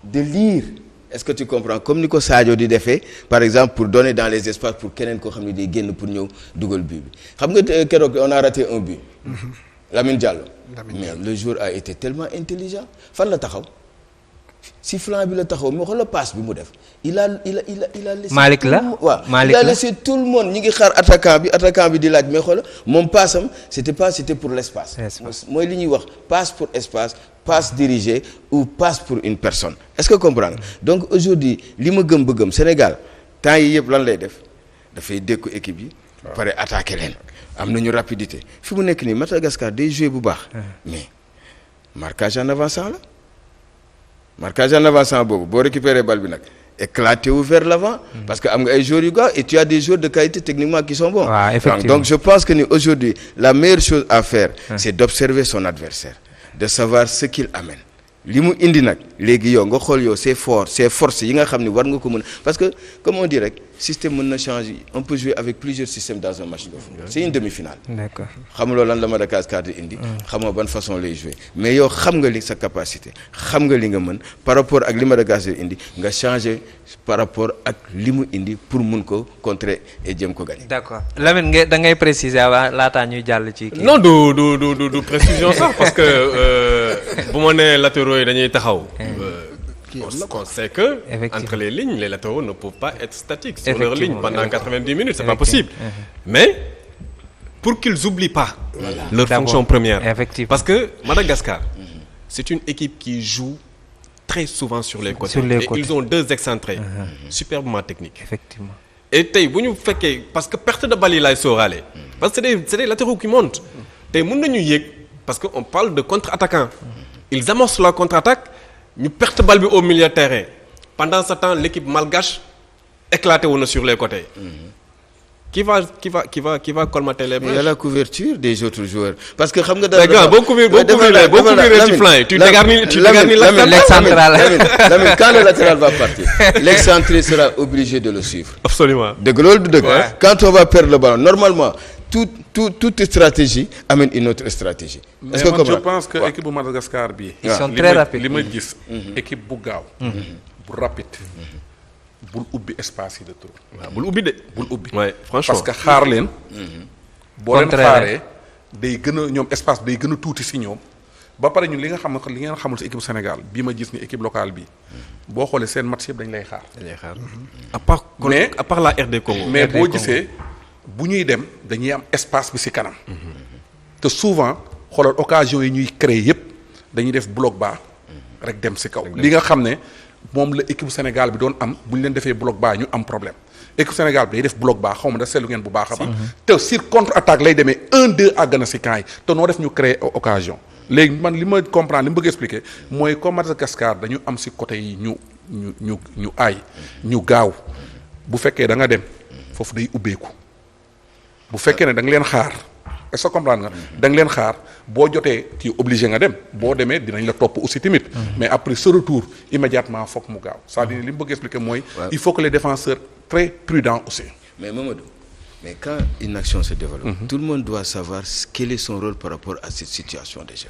D: de lire, est-ce que tu comprends, comme ni ko Sadio di defee par exemple pour donner dans les espaces pour keneen koo xam ne day génn pour ñëw dugal but bi xam nga keroog on a raté un but Lamine Diallo mais le joueur a été tellement intelligent fan la taxaw si flanc bi la taxaw moo xoolal passe bi mu def il a laissé
A: Malick la
D: waaw il a laissé tout le monde ñi ngi xaar attaquant bi di laaj mais xoolal moom passam c'était pour l'espace mooy li ñuy wax passe pour espace passe dirigée ou passe pour une personne est-ce que comprendre donc aujourd'hui li ma gëm ba gëm Sénégal temps yi yëpp lan lay def dafay dékku équipe yi pare attaquer leen am nañu rapidité fi mu nekk nii Madagascar day jouer bu baax mais marquage en avançant boobu boo récupérer balle bi nag éclaté wu vers l'avant parce que am nga ay joueurs yu gaaw et tu as des joueurs de qualité techniquement qui sont bons donc je pense que ni aujourd'hui la meilleure chose à faire c'est d'observer son adversaire de savoir ce qu'il amène li mu indi nag léegi yow nga xool yow ses forces yi nga xam ne war nga ko mën parce que comme on dit rek système mën na changer on peut jouer avec plusieurs systèmes dans un match de football c'est une demi-finale
A: d'accord
D: xamuloo lan la Madagascar di indi xamoo ban façon lay jouer mais yow xam nga li sa capacité xam nga li nga mën par rapport ak li Madagascar indi nga changer par rapport ak li mu indi pour mun ko contrer et jëm ko gagner.
A: D'accord Lamine da ngay préciser avant laataa ñuy jàll ci kii.
B: Non du précision sax parce que bu ma nee latéraux yi dañuy taxaw. On sait que entre les lignes les latéraux ne peuvent pas être statiques sur leur ligne pendant 90 minutes, c'est pas possible. Mais pour qu'ils oublient pas leur fonction première. Parce que Madagascar, c'est une équipe qui joue très souvent sur les côtés. Et ils ont deux excentrés superbement techniques.
A: Effectivement.
B: Et tey bu ñu fekkee parce que perte de balle yi laay sóoraale. Parce que c'est des latéraux qui montent. Tey mën nañu yéeg parce que on parle de contre-attaquants. Ils amorcent la contre-attaque. ñu perte balle bi au milieu de terrain pendant ce temps l'équipe malgache éclaté wu na sur les côtés. Qui va colmater les brèches?
D: Il y a la couverture des autres joueurs parce que xam nga
B: dafa boo couvrir ci flanc yi tu dégarnis
A: l'axe central.
D: Lamine quand le latéral va partir l'axe central sera obligé de le suivre.
B: Absolument.
D: Dëgg loolu du dëgg. Quand on va perdre le ballon normalement toute stratégie amène une autre stratégie. Est-ce que
E: mais je pense que équipe bu Madagascar bi
A: ils sont très rapides
E: li ma gis équipe bu gaaw bu rapide bul ubbi espace yi de trop.
B: waaw bul ubbi de.
E: bul ubbi.
B: Ouais, franchement
E: parce que xaar leen. boo leen
A: Contraire.
E: xaaree day gën a ñoom espace day gën a tuuti si ñoom. ba pare ñun li ngeen xamul si équipe Sénégal bii ma gis ni équipe locale bi boo xoolee seen match yëpp dañ lay xaar.
B: dañuy xaar à part la RD Congo.
E: mais
A: RD
E: boo
A: Congo.
E: gisee bu ñuy dem dañuy am espace bi si kanam. te souvent xoolal occasion yi ñuy créer yëpp dañuy def bloc bas rek dem si kaw. li nga xam ne moom la équipe Sénégal bi doon am bu ñu leen defee bloc bas ñu am problème équipe Sénégal bi day def bloc bas xaw ma da seetlu ngeen bu baax a baax. te sur contre attaque lay demee 1-2 àgg na si camp yi te noo def ñu créer occasion. léegi man li ma comprendre li ma bëgg expliquer mooy comme Madagascar dañu am si côté yi ñu aay ñu gaaw bu fekkee da nga dem foofu day ubbeeku bu fekkee ne da nga leen xaar est-ce que comprendre nga da nga leen xaar boo jotee ci obligé nga dem boo demee dinañ la topp aussi tamit mais après ce retour immédiatement foog mu gaaw c'est-à-dire li mu bëgg expliquer mooy il faut que les défenseurs très prudents aussi.
D: Mais Mamadou, mais quand une action se développe, tout le monde doit savoir quel est son rôle par rapport à cette situation déjà.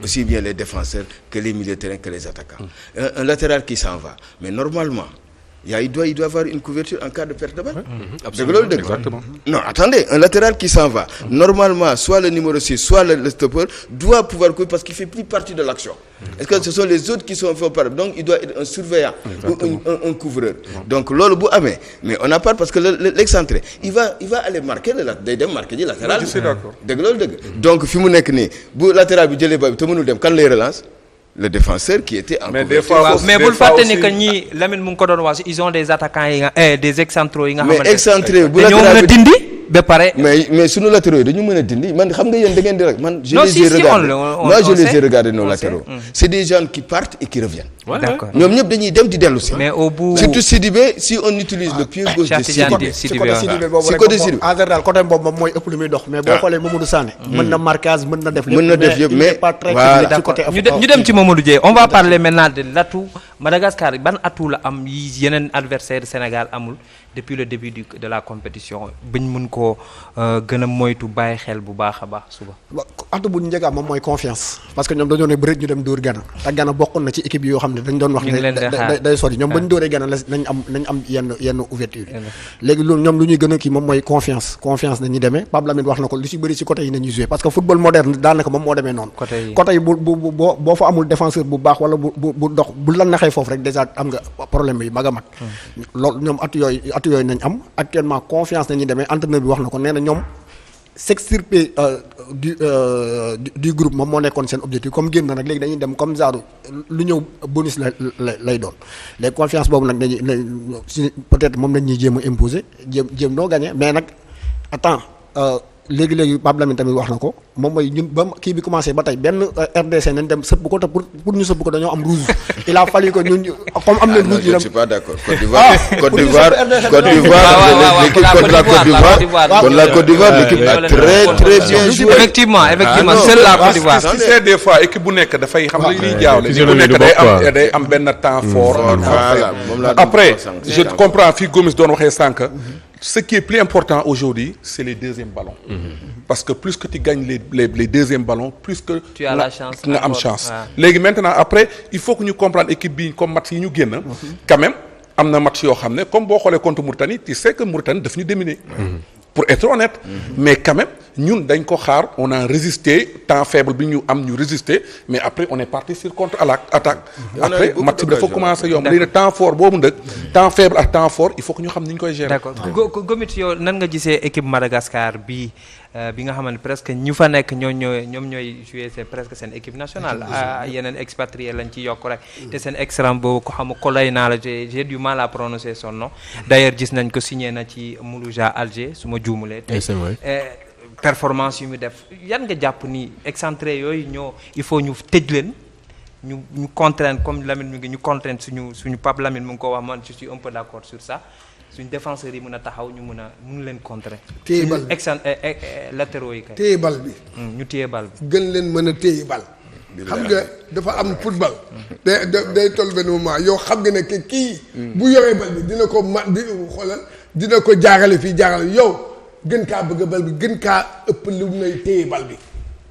D: Aussi bien les défenseurs que les milieux de terrain que les attaquants. Un latéral qui s'en va, mais normalement, il doit avoir une couverture en cas de perte de balle.
E: Exactement.
D: Non, attendez, un latéral qui s'en va, normalement, soit le numéro 6, soit le stopper, doit pouvoir courir parce qu'il ne fait plus partie de l'action. Est-ce que ce sont les autres qui sont faits par donc il doit être un surveillant ou un couvreur. Donc, lolo bou amé, mais on n'a pas parce que l'excentré, il va aller marquer le latéral.
E: Je suis d'accord.
D: Donc, fi mu nek ni, bu latéral bi jëlé bal bi te mënul dem kan lay relance? Le défenseur qui était en
E: Mais
D: couverture.
E: des fois,
A: mais bul fàtte ni que ñii Lamine mu ngi ko doon wax ils ont des attaquants yi nga des excentraux yi nga
D: mais
A: xamante
D: excentré bu
A: dañoo mën a
D: latéral bi
A: dindi ba pare.
D: mais sunu latéraux yi dañu mën a dindi man xam nga yéen da ngeen di rek man je
A: Non,
D: les
A: si,
D: ai
A: si,
D: regardés
A: on
D: moi je les
A: sait.
D: ai regardés nos
A: On
D: latéraux
A: sait.
D: c'est des gens qui partent et qui reviennent
A: D'accord.
D: ñoom ñëpp dañuy dem di dellu si
A: mais au bout.
D: surtout Sidibé si on utilise le pied gauche de
A: Cheikh Tidiane
D: Sidibé
A: di
G: ci
A: Sidibé
G: côté
A: waaw.
G: Sidibé boobu
D: Si
G: rek
D: côté
G: moom
D: Sidibé.
G: en général côté boobu moom mooy ëpp lu muy dox mais boo xoolee Mamadou Sané mën na marquage mën na def lépp
D: Mën na def yëpp,
G: il
D: mais
G: n'est pas très
D: voilà.
G: technique ci côté
A: ñu dem ci Mamadou Dieye on va parler maintenant de l'atout Madagascar ban atout la am yi yeneen adversaire Sénégal amul depuis le début de la compétition bañ mun koo gën a moytu bàyyi xel bu baax a baax suba.
G: atu bu njëkk am moom mooy confiance parce que ñoom dañoo ne bëri ñu dem dóor Ghana te Ghana bokkoon na ci équipe yoo xam ne dañ doon wax
A: ñu ngi leen di xaar.
G: day sori ñoom ba ñu dóoree Ghana nañ am yenn ouverture yi léegi loolu ñoom lu ñuy gën a kii moom mooy confiance nañuy demee Pape Lamine wax na ko lu ci bëri ci côté yi nañuy jouer parce que football moderne daanaka moom moo demee noonu côté yi boo fa amul défenseur bu baax wala bu dox bu la naxee foofu rek déjà am nga problème yi mag a mag loolu ñoom atu yooyu nañ am actuellement confiance nañuy demee entraîneur bi wax na ko nee na ñoom s'extirper du groupe moom moo nekkoon seen objectif comme génn nag léegi dañuy dem comme genre lu ñëw bonus lay doon les confiance boobu nag dañuy peut-être moom lañ ñuy jéem a imposer jéem noo gagné mais nag attends léegi Pape Lamine tamit wax na ko moom mooy ñun ba kii bi commencé ba tey benn RDC nañ dem sëpp ko te pour ñu sëpp ko dañoo am rouge il a fallu que ñun comme am na rouge
D: je ne
G: dem
D: suis pas d'accord Côte d'Ivoire l'équipe contre la Côte d'Ivoire l'équipe a très bien joué
A: effectivement
D: non,
A: seule la Côte d'Ivoire.
E: tu sais des fois équipe bu nekk dafay xam nga li ñuy jaawle équipe bu
B: physionomie
E: nekk
B: du
E: day
B: bokk, quoi.
E: day am benn temps fort un temps
D: voilà,
E: faible.
D: moom laa doon
E: après
D: wax sànq.
E: je comprends fii Gomis doon waxee sànq ce qui est plus important aujourd'hui c'est les deuxièmes ballons parce que plus que tu gagnes les deuxièmes ballons plus que
A: Tu as la chance
E: nga am
A: encore.
E: chance
A: Ouais.
E: léegi maintenant après il faut que ñu comprendre équipe bi comme match yi ñu génn quand même am na match yoo xam ne comme boo xoolee contre Mauritanie tu sais que Mauritanie daf ñu dominer pour être honnête mais quand même ñun dañ ko xaar on a résisté temps faible bi ñu am ñu résisté mais après on est parti sur contre attaque
D: On a eu
E: après
D: beaucoup
E: match bi dafa
D: d'occasions.
E: commencé yomb léegi temps fort boobu ndëkk temps faible ak temps fort il faut que ñu xam ni ñu koy gérer
A: d'accord Gomis yow nan nga gisee équipe Madagascar bi nga xamante ne presque ñu fa nekk ñoom ñooy jouer c'est presque seen équipe nationale yeneen expatriés lañ ci yokk rek te seen extrême boobu ko xam kolay naa la j'ai du mal à prononcer son nom d'ailleurs gis nañ ko signé na ci Mouloudia Alger su ma juumulee tey
B: c'est vrai.
A: performance yu mu def yan nga jàpp ni excentré yooyu il faut ñu tëj leen ñu contraindre comme Lamine mi ngi ñu contraindre suñu Pape Lamine mu ngi ko wax man je suis un peu d'accord sur ça suñu défenseurs yi mën a taxaw ñu mën leen contrer.
C: téye bal bi
A: latéraux yi kay.
C: téye bal bi.
A: ñu téye bal bi.
C: gën leen mën a téye bal. xam nga dafa am football. day toll benn moment yow xam nga ne que kii. bu yoree bal bi dina ko xoolal dina ko jaarale fii jaarale yow gën kaa bëgg bal bi gën kaa ëpp lu nay téye bal bi.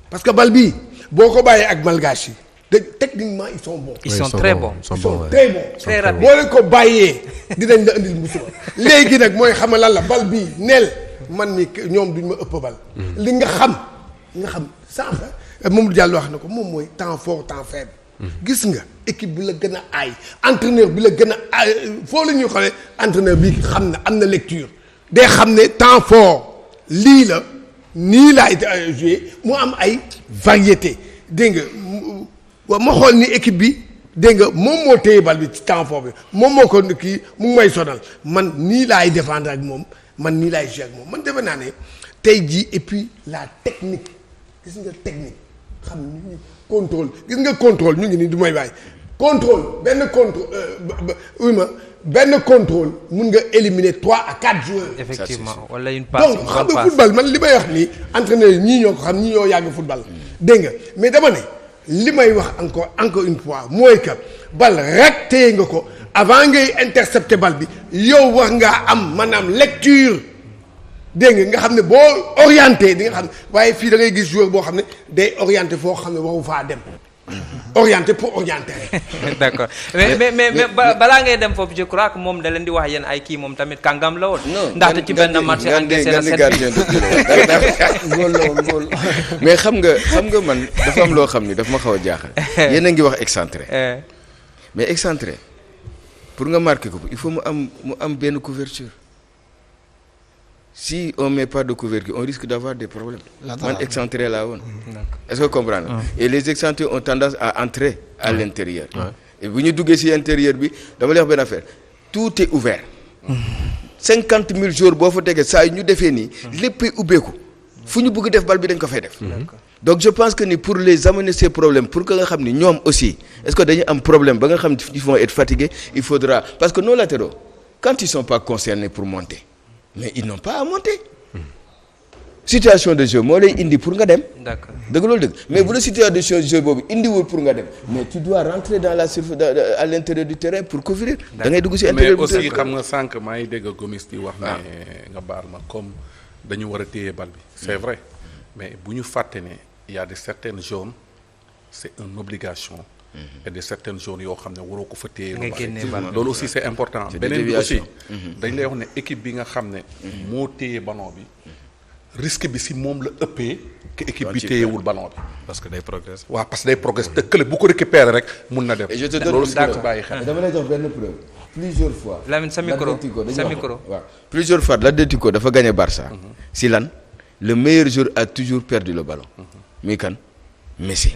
C: parce que bal bii boo ko bàyyee ak malgache yi techniquement ils sont bons.
A: Ils sont très bons.
C: Ils sont très bons.
A: Très rapides.
C: boo leen ko bàyyee dinañ la indil musiba léegi nag mooy xamal lan la bal bii neel man mi ñoom duñ ma ëpp bal. li nga xam sànq Mamadou Diallo wax na ko moom mooy temps fort temps faible. gis nga équipe bi la gën a aay entraîneur bi la gën a aay foo la ñuy xoolee entraîneur bi xam na am na lecture day xam ne temps fort lii la nii laay joué mu am ay variété dégg nga waaw ma xool ni équipe bi dégg nga moom moo téye bal bi ci temps fort bi moom moo ko kii mu ngi may sonal man nii laay défendre ak moom man nii laay joué ak moom man defe naa ne tey jii et puis la technique gis nga technique xam ni contrôle gis nga contrôle ñu ngi nii du may bàyyi contrôle benn contrôle mun nga éliminer 3 à 4 joueurs.
A: effectivement wala une passe
C: donc xam nga football man li may wax nii entraîneur yi ñii ñoo ko xam ñii ñoo yàgg football. dégg nga mais dama ne li may wax encore une fois mooy que bal rek téye nga ko avant ngay intercepter bal bi yow wax ngaa am maanaam lecture. dégg nga xam ne boo orienté di nga xam ne waaye fii da ngay gis joueur boo xam ne day orienté foo xam ne waru faa dem orienté pour orienter rek.
A: d'accord mais balaa ngay dem foofu je crois que moom da leen di wax yéen ay kii moom tamit kàngam la woon. ndaxte ci benn match encaissé na 7
D: gardien de mais xam nga man dafa am loo xam ni daf ma xaw a jaaxal. yéen a ngi wax excentré. mais excentré pour nga marqué ko il faut mu am benn couverture. Si on met pas de couverture, on risque d'avoir des problèmes. Man excentré là woon. Est-ce que vous comprenez? Et les excentrés ont tendance à entrer à l'intérieur. Et bu ñu duggee ci intérieur bi dama lay wax benn affaire tout est ouvert. 50 000 jours boo fa tegee saa yu ñu defee nii. léppay ubbeeku. fu ñu bëgg def bal bi dañ ko fay def. donc je pense que ni pour les amener ces problèmes pour que nga xam ni ñoom aussi est-ce que dañuy am problème ba nga xam ils vont être fatigués il faudra parce que nos latéraux quand ils sont pas concernés pour monter. mais ils n'ont pas à monter. situation de jeu moo lay indi pour nga dem.
A: d'accord
D: dëgg loolu dëgg mais bu la situation de jeu boobu indiwul pour nga dem mais tu dois rentrer dans la surface à l'intérieur du terrain pour couvrir. da ngay dugg ci intérieur du terrain
E: mais aussi xam nga sànq maa ngi dégg Gomis di wax ne nga baal ma comme dañu war a téye bal bi. c'est vrai mais bu ñu fàtte ne y a de certaines zones c'est une obligation. et de certaines zones yoo xam ne waroo ko fa téye. loolu aussi c'est important. beneen bi aussi dañ lay wax ne équipe bi nga xam ne. moo téye ballon bi. risque bi si moom la ëppee. que équipe bi téyewul ballon bi.
B: parce que day progresse.
E: waaw parce que day progresse te kële bu ko récupérer rek mun na dem.
D: et je te donne
E: loolu si nga bàyyi xel.
D: dama lay jox benn preuve. plusieurs fois.
A: Lamine sa micro
D: waaw plusieurs fois l'Atlético dafa gagné Barça. si lan le meilleur joueur a toujours perdu le ballon. muy kan Messi.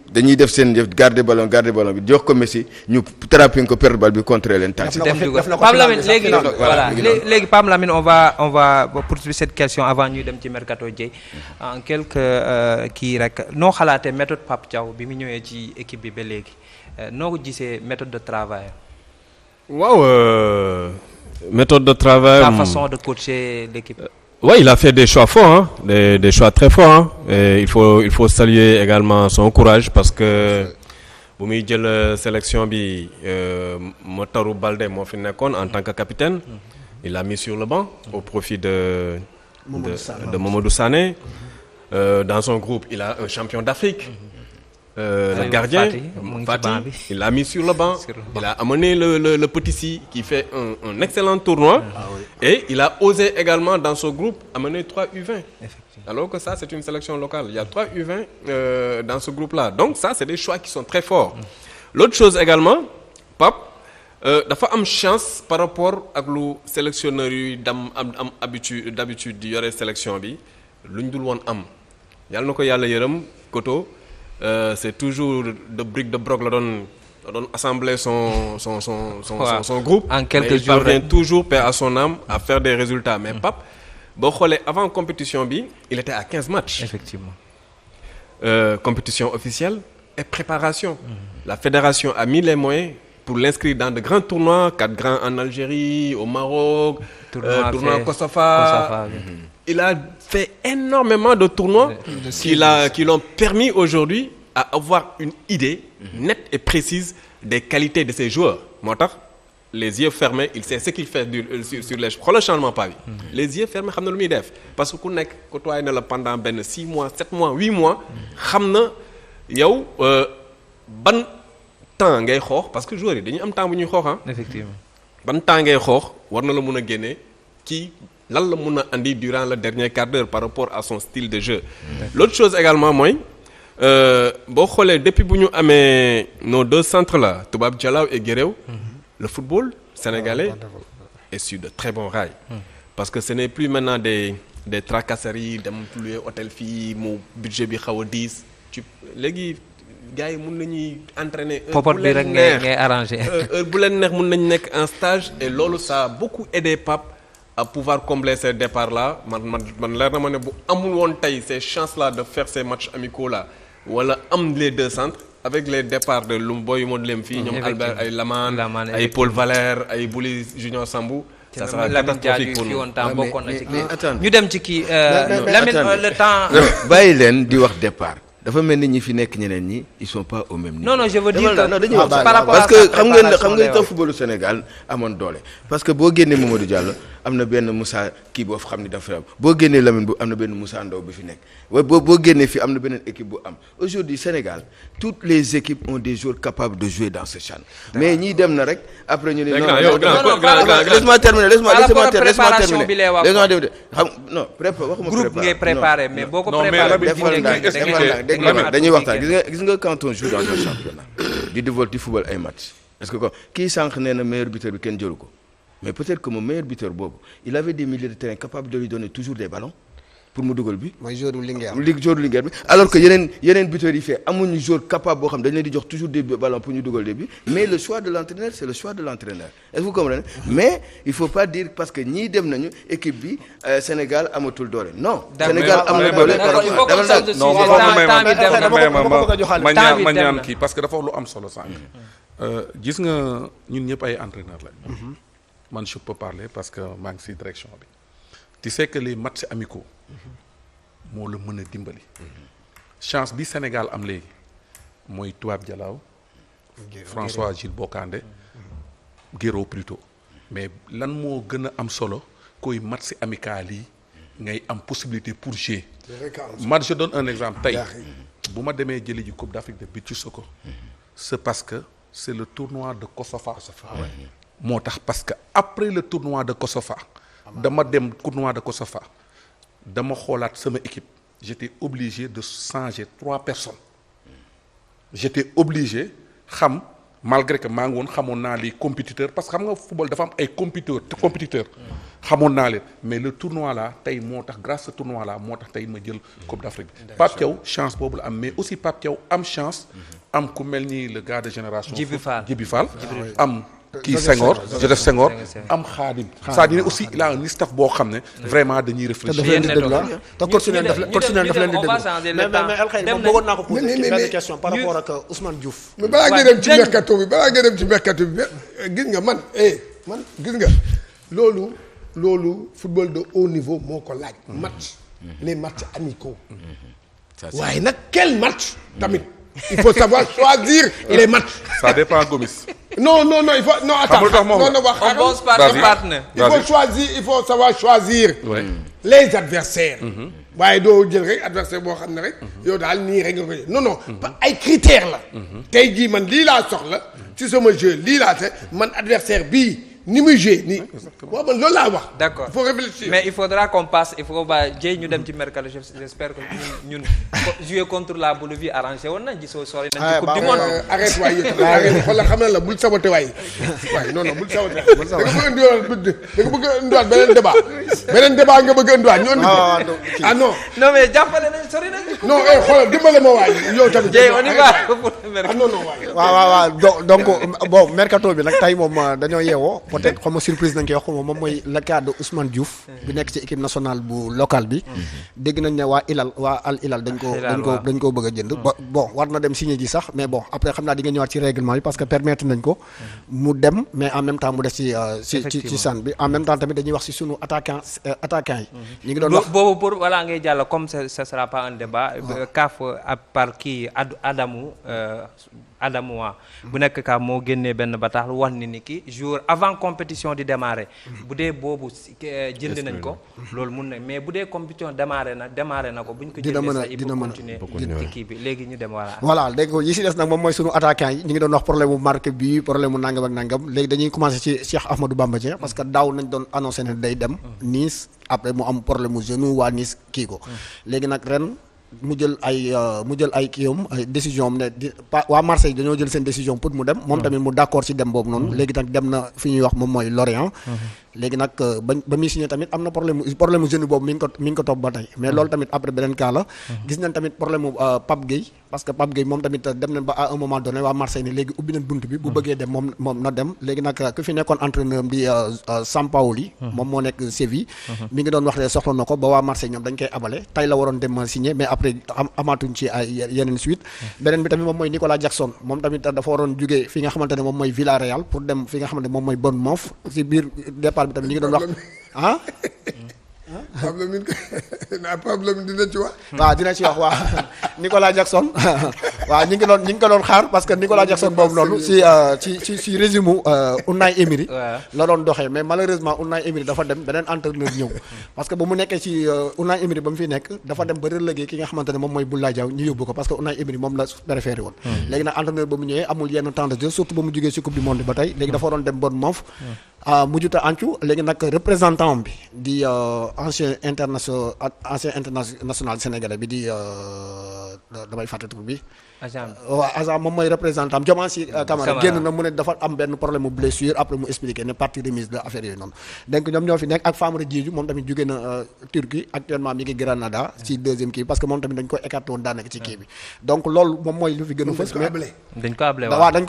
D: dañuy def seen def garder ballon bi jox ko Messi ñu trapping ko perdre ball bi contre leen tànn.
A: Pape Lamine léegi voilà léegi Pape Lamine on va poursuivre cette question avant ñuy dem ci mercato Dieye en quelque kii rek noo xalaatee méthode Pape Thiaw bi mu ñëwee ci équipe bi ba léegi noo ko gisee méthode de travail.
B: waaw méthode de travail.
A: la façon de coacher l'équipe.
B: Ouais, il a fait des choix forts, des choix très forts. Et il faut saluer également son courage parce que bu muy jël sélection bi Motarou Baldé moo fi nekkoon en tant que capitaine. Il l'a mis sur le banc au profit de Mamadou Sané. Dans son groupe, il a un champion d'Afrique. Le gardien, Fati, il l'a mis sur le banc. Il a amené le petit Si qui fait un excellent tournoi. Et il a osé également dans son groupe amener 3 U20. Alors que ça, c'est une sélection locale. Il y a 3 U20 dans ce groupe-là. Donc ça, c'est des choix qui sont très forts. L'autre chose également, Pape, dafa am chance par rapport ak lu sélectionneur yi am d'habitude di yore sélection bi luñ dul woon am yàlla na ko yàlla yërëm Koto. C'est toujours de briques de broc la doon assembler son groupe.
A: En quelques
B: mais
A: jours
B: il parvient toujours, paix à son âme, à faire des résultats. Mais Pape, boo xoolee avant compétition bi, il était à 15 matchs.
A: Effectivement.
B: Compétition officielle et préparation. La fédération a mis les moyens pour l'inscrire dans de grands tournois, 4 grands en Algérie, au Maroc, tournoi Kosofa. Il a fait énormément de tournois qui l'ont permis aujourd'hui à avoir une idée nette et précise des qualités de ses joueurs. Moo tax les yeux fermés il sait ce qu'il fait sur les xoolal changement pas bi. Les yeux fermés xam na lu muy def parce que ku nekk côtoyé na la pendant benn 6 mois 7 mois 8 mois xam na yow ban temps ngay xoox parce que joueurs yi dañuy am temps bu ñuy xoox ah.
A: effectivement
B: ban temps ngay xoox war na la mun a génne ci lan la mun a andi durant le dernier quart d'heure par rapport à son style de jeu. L'autre chose également mooy boo xoolee depuis bu ñu amee nos deux centres là Toubab Dialaw et Guéréo le football sénégalais est sur de très bons rails. Parce que ce n'est plus maintenant des tracasseries dem louer hôtel fii mu budget bi xaw a diis ci léegi gars yi mun nañuy entraîner.
A: popot bi rek ngay arrangé.
B: heure bu leen neex mun nañu nekk en stage et loolu ça a beaucoup aidé Pape à pouvoir combler ces départs là man leer na ma ne bu amul woon tey ces chances là de faire ces matchs amicaux là wala am les deux centres avec les départs de Lumboy Modlem fii ñoom Albert ay Lamane ay Paul Valère ay Bouli Junior Sambou. ça sera catastrophique pour nous.
A: ñu dem ci kii Lamine le temps.
D: bàyyi leen di wax départ dafa mel ni ñi fi nekk ñeneen ñi ils sont pas au même niveau.
A: non je veux dire que
D: non dañuy wax par rapport parce que xam ngeen tax footballu Sénégal amoon doole parce que boo génnee Mamadou Diallo am na benn Moussa kii boo xam ni dafa am boo génnee Lamine bu am na benn Moussa Ndaw bi fi nekk boo génnee fii am na beneen équipe bu am aujourd'hui Sénégal toutes les équipes ont des joueurs capables de jouer dans ce CHAN mais ñii dem na rek après ñu ne laisse-moi terminer laisse-moi terminer xam non waxuma
A: groupe ngay préparé mais boo ko préparé
D: dañuy waxtaan gis nga quand on joue dans un championnat di dévolver football ay match est-ce que kii sànq nee na meilleur buteur bi kenn jëlu ko mais peut-être que mon meilleur buteur boobu il avait des milieux de terrain capables de lui donner toujours des ballons pour mu dugal bi.
G: mooy joueur Linguère
D: bi alors que yeneen buteurs yi fee amuñu joueur capable boo xam dañ leen di jox toujours des ballons pour ñu dugal des buts mais le choix de l'entraîneur c'est le choix de l'entraîneur est-ce que vous comprenez mais il faut pas dire parce que ñii dem nañu équipe bi Sénégal amatul doole non. Sénégal am na doole
E: ma ñaan kii parce que dafa wax lu am solo sànq. gis nga ñun ñëpp ay entraîneur lañ. man je peux parler parce que maa ngi ci direction bi. tu sais que les matchs amicaux moo la mën a dimbali. chance bi Sénégal am léegi mooy Toubab Dialaw François Gilles Bocandé Guéréo plutôt mais lan moo gën a am solo koy match amical yi ngay am possibilité pour jouer. man je donne un exemple tey bu ma demee jëli ji Coupe d'Afrique de beach soccer c'est parce que c'est le tournoi de Kosofa. moo tax parce que après le tournoi de Kosofa dama dem tournoi de Kosofa dama xoolaat sama équipe j'étais obligé de changer 3 personnes j'étais obligé xam malgré que maa ngi woon xamoon naa les compétiteurs parce que xam nga football dafa am ay compétiteurs xamoon naa leen mais le tournoi là tey moo tax grâce à ce tournoi là moo tax tey ma jël Coupe d'Afrique bi Pape Thiaw chance boobu la am mais aussi Pape Thiaw am chance am ku mel ni le gars de génération Djibi Fall am kii Senghor Joseph Senghor am Khadim c'est-à-dire aussi il a un staff boo xam ne vraiment dañuy réfléchir
G: te coach leen daf leen di déglu mais El Khayri moom bëggoon naa ko poser benn question par rapport ak Ousmane Diouf.
C: mais balaa ngay dem ci mercato bi gis nga man gis nga loolu football de haut niveau moo ko laaj. les matchs amicaux. waaye nag quel match tamit. il faut savoir choisir les matchs.
E: ça dépend Gomis.
C: non il faut non attends il faut savoir choisir les adversaires. waaye doo jël rek adversaire boo xam ne rek yow daal nii rek nga ko jël non ay critères la. tey jii man lii laa soxla ci sama jeu lii laa te man adversaire bii ni muy jouer nii. waaw man loolu laa wax.
A: d'accord
C: il faut réfléchir.
A: mais il faudra qu'on passe il faut ba jëy ñu dem ci mercato j'espère que ñun jouer contre la Bolivie arrangé woon nañ gisoo sori nañ ci coupe du monde.
C: arrête waay yëpp arrête xoolal xam na la bul saboté waay non bul saboté da nga bëgg a indiwaat beneen débat nga bëgg a indiwaat ñu indi ah non
A: mais jàppale nañ sori nañ
C: non xoolal dimbale ma waay yow tamit
A: jëy on y va pour le mercato.
C: non waay
G: waaw donc bon mercato bi nag tey moom dañoo yeewoo peut-être xam nga surprise nañ koy wax moom mooy le cas de Ousmane Diouf bi nekk ci équipe nationale bu locale bi dégg nañ ne waa Al Hilal dañ ko bëgg a jënd bon war na dem signé ji sax mais bon après xam naa di nga ñëwaat ci règlement bi parce que permettre nañ ko mu dem mais en même temps mu des ci CHAN bi en même temps tamit dañuy wax ci sunu attaquant yi ñu ngi doon wax
A: boobu pour voilà ngay jàll comme ça sera pas un débat CAF à part kii Adamou Adama bu nekk ka moo génnee benn bataaxal wax ni ki jour avant compétition di démarrer bu dee boobu jënd nañ ko loolu mun na mais bu dee compétition démarrer na ko bu ñu ko jëndee sax il faut continuer ci kii bi léegi ñu dem
G: voilà dégg nga yi si des nag moom mooy sunu attaquant yi ñu ngi doon wax problème mu marque bi problème mu nangam ak nangam léegi dañuy commencer ci Cheikh Ahmadou Bamba Dieng parce que daaw nañ doon annoncé ne day dem Nice après mu am problème mu genou waa Nice kii ko léegi nag ren mu jël ay kiyam ay décision am ne waa Marseille dañoo jël seen décision pour mu dem moom tamit mu d'accord ci dem boobu noonu léegi nag dem na fi ñuy wax moom mooy Lorient léegi nag ba muy signé tamit am na problème mu genou boobu mi ngi ko topp ba tey mais loolu tamit après beneen cas la gis nañ tamit problème mu Pape Gueye parce que Pape Gueye moom tamit dem nañ ba à un moment donné waa Marseille ni léegi ubbi nañ bunt bi bu bëggee dem moom na dem léegi nag ku fi nekkoon entraîneur di Sampaoli moom moo nekk Séville mi ngi doon wax ne soxla na ko ba waa Marseille ñoom dañ koy abale tey la waroon dem signé mais après amaatuñ ci ay yeneen suite beneen bi tamit moom mooy Nicolas Jackson moom tamit dafa waroon jugee fi nga xamante ne moom mooy Villarreal pour dem fi nga xamante ne moom mooy Bournemouth ci biir départ bi tamit ñi ngi doon wax
C: Pape Lamine dina ci wax.
G: waaw dina ci wax waaw Nicolas Jackson waaw ñi ngi ko doon xaar parce que Nicolas Jackson boobu noonu ci régime Unai Emery la doon doxee mais malheureusement Unai Emery dafa dem beneen entraîneur ñëw parce que ba mu nekkee ci Unai Emery ba mu fi nekk dafa dem ba relégué ki nga xamante ne moom mooy Boulaye Diaw ñu yóbbu ko parce que Unai Emery moom la préféré woon léegi nag entraîneur ba mu ñëwee amul yenn temps de jeu surtout ba mu jógee ci coupe du monde ba tey léegi dafa waroon dem Bournemouth mujjuta ancu léegi nag représentant bi di ancien international sénégalais bi di damay fàtte tur bi agent moom mooy représentant Diomansy Kamara génn na mu ne dafa am benn problème mu blessure après mu expliqué ne partie remise de affaire yooyu noonu donc ñoom ñoo fi nekk ak Famara Diédhiou moom tamit jóge na Turquie actuellement mi ngi Granada ci deuxième kii parce que moom tamit dañ ko écarté woon daanaka ci kii bi donc loolu moom mooy lu fi gën a fës
A: dañ ko abale
G: waaw dañ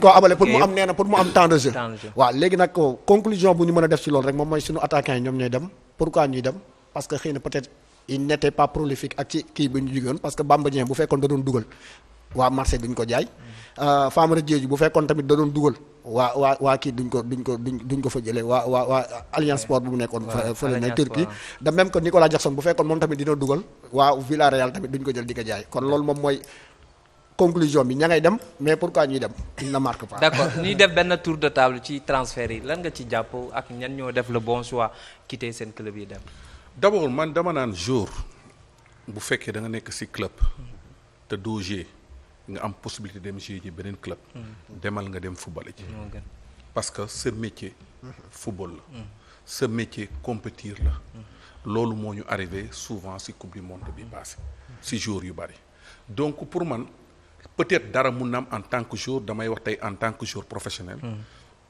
G: ko abale pour mu am nee na pour mu am temps de jeu waaw léegi nag conclusion bu ñu mën a def ci loolu rek moom mooy suñu attaquant yi ñoom ñooy dem pourquoi ñuy dem parce que xëy na peut-être il n'était pas prolifique ak ci kii bi ñu jógewoon parce que Bamba Dieng bu fekkoon da doon dugal waa Marseille duñ ko jaay Famara Diédhiou bu fekkoon tamit da doon dugal waa kii duñ ko fa jëlee waa Alliance Sport bu mu nekkoon fële na Turquie de même que Nicolas Jackson bu fekkoon moom tamit dina dugal waa Villarreal tamit duñ ko jël di ko jaay kon loolu moom mooy conclusion bi ña ngay dem mais pourquoi ñuy dem il ne marque pas.
A: d'accord ñuy def benn tour de table ci transfert yi lan nga ci jàpp ak ñan ñoo def le bon choix quitter seen club yi dem.
E: d'abord man dama naan jour bu fekkee da nga nekk ci club te doo jouer nga am possibilité dem jouer ci beneen club. demal nga dem football ji. parce que ce métier. football la. ce métier compétir la. loolu moo ñu arrivé souvent ci coupe du monde bi passé ci jour yu bari donc pour man. peut-être dara mun na am en tant que joueur damay wax tey en tant que joueur professionnel.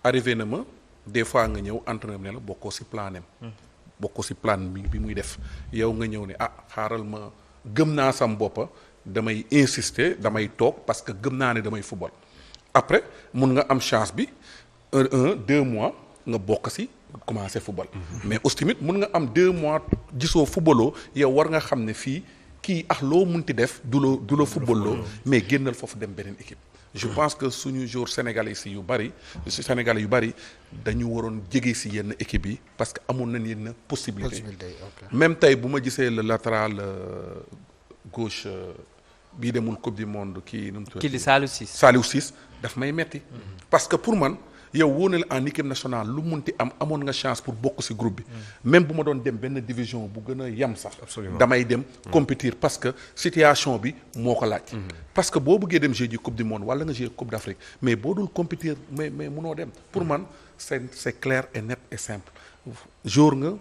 E: arrivé na ma des fois nga ñëw entraîneur ne la bokkoo ci planem. bokkoo ci plan bi muy def yow nga ñëw ne xaaral ma gëm naa sam boppa damay insister damay toog parce que gëm naa ne damay football. après mun nga am chance bi 2 mois nga bokk ci commencer football. mais aussi tamit mun nga am 2 mois gisoo footballoo yow war nga xam ne fii. kii loo munti def du la football loo mais génnal foofu dem beneen équipe je pense que suñu joueurs sénégalais yu bari dañu waroon jege ci yenn équipe yi parce que amoon nañ yenn possibilité même tey bu ma gisee le latéral gauche bii demul coupe du monde kii nu mu tudd
A: di Saliou Ciss
E: daf may metti parce que pour man yow wóor na la en équipe nationale lu munti amoon nga chance pour bokk ci groupe bi même bu ma doon dem benn division bu gën a yem sax damay dem compétir parce que situation bi moo ko laaj parce que boo bëggee dem jouer ji coupe du monde wala nga jouer coupe d'Afrique mais boo dul compétir mais munoo dem pour man c'est clair et net et simple jour nga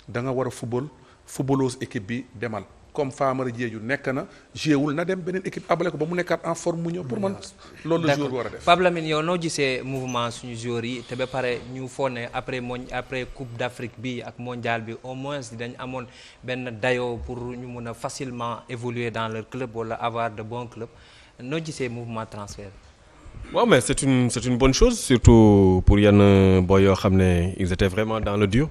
E: da nga war a footballoos équipe bi demal comme Famara Diédhiou nekk na jéewul na dem beneen équipe abale ko ba mu nekkaat en forme mu ñëw pour man loolu la joueur war a def.
A: Pape Lamine yow noo gisee mouvement suñu joueurs yi te ba pare ñu foog ne après coupe d'Afrique bi ak mondial bi au moins dañ amoon benn dayoo pour ñu mun a facilement évoluer dans leur club wala avoir de bons clubs noo gisee mouvement transfert.
B: waaw mais c'est une bonne chose surtout pour yenn boy yoo xam ne ils étaient vraiment dans le dur.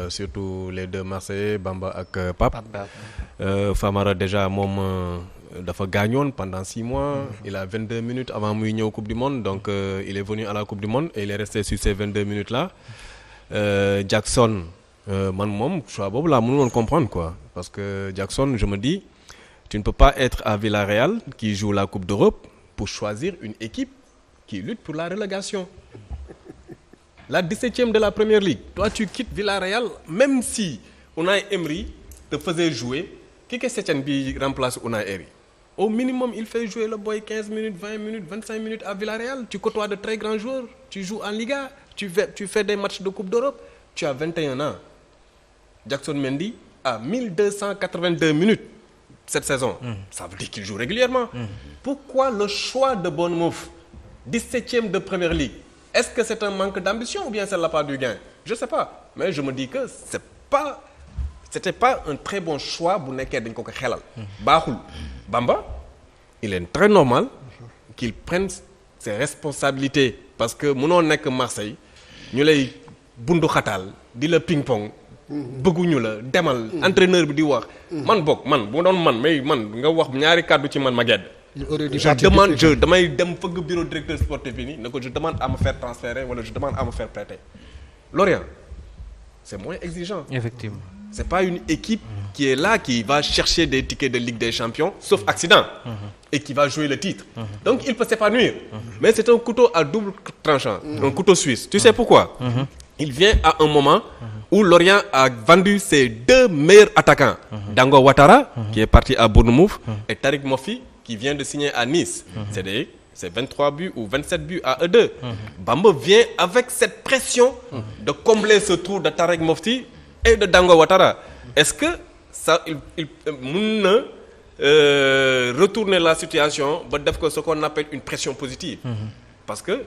B: Surtout les deux Marseillais Bamba ak Pape. Famara déjà moom dafa gaañoon pendant 6 mois. Il a 22 minutes avant muy ñëw coupe du monde donc il est venu à la coupe du monde et il est resté sur ces 22 minutes là. Jackson man moom choix boobu laa mënul woon comprendre quoi parce que Jackson je me dis tu ne peux pas être à Villarreal qui joue la coupe d'Europe. pour choisir une équipe qui lutte pour la relégation. La 17e de la Première Ligue. Toi, tu quittes Villarreal, même si Unai Emery te faisait jouer, qui est Setien qui remplace Unai Emery? Au minimum, il fait jouer le boy 15 minutes, 20 minutes, 25 minutes à Villarreal. Tu côtoies de très grands joueurs, tu joues en Liga, tu fais des matchs de Coupe d'Europe. Tu as 21 ans. Jackson Mendy a 1282 minutes cette saison. Ça veut dire qu'il joue régulièrement. Pourquoi le choix de Bournemouth, 17e de Première Ligue? Est-ce que c'est un manque d'ambition ou bien c'est la part du gain? Je ne sais pas. Mais je me dis que c'était pas un très bon choix pour nekkee dañ ko ko xelal. Baaxul. Bamba, il est très normal qu'il prenne ses responsabilités. Parce que mënoo nekk Marseille ñu lay bundu xataal di la ping-pong. bëgguñu la demal. entraîneur bi di wax. man bu doon man nga wax ñaari kàddu ci man ma gedd. damay dem fëgg bureau directeur sportif bi nii ne ko je demande à me faire transférer wala je demande à me faire prêter. Lorient c'est moins exigeant.
A: Effectivement.
B: C'est pas une équipe qui est là qui va chercher des tickets de Ligue des Champions sauf accident et qui va jouer le titre. Donc il peut s'épanouir. Mais c'est un couteau à double tranchant, un couteau suisse. Tu sais pourquoi? Il vient à un moment où Lorient a vendu ses deux meilleurs attaquants. Dango Ouattara qui est parti à Bournemouth et Tariq Moffi qui vient de signer à Nice. C'est 23 buts ou 27 buts à eux deux. Bamba vient avec cette pression de combler ce trou de Tariq Moffi et de Dango Ouattara. Est-ce que ça il mën na retourner la situation ba def ko ce qu'on appelle une pression positive? Parce que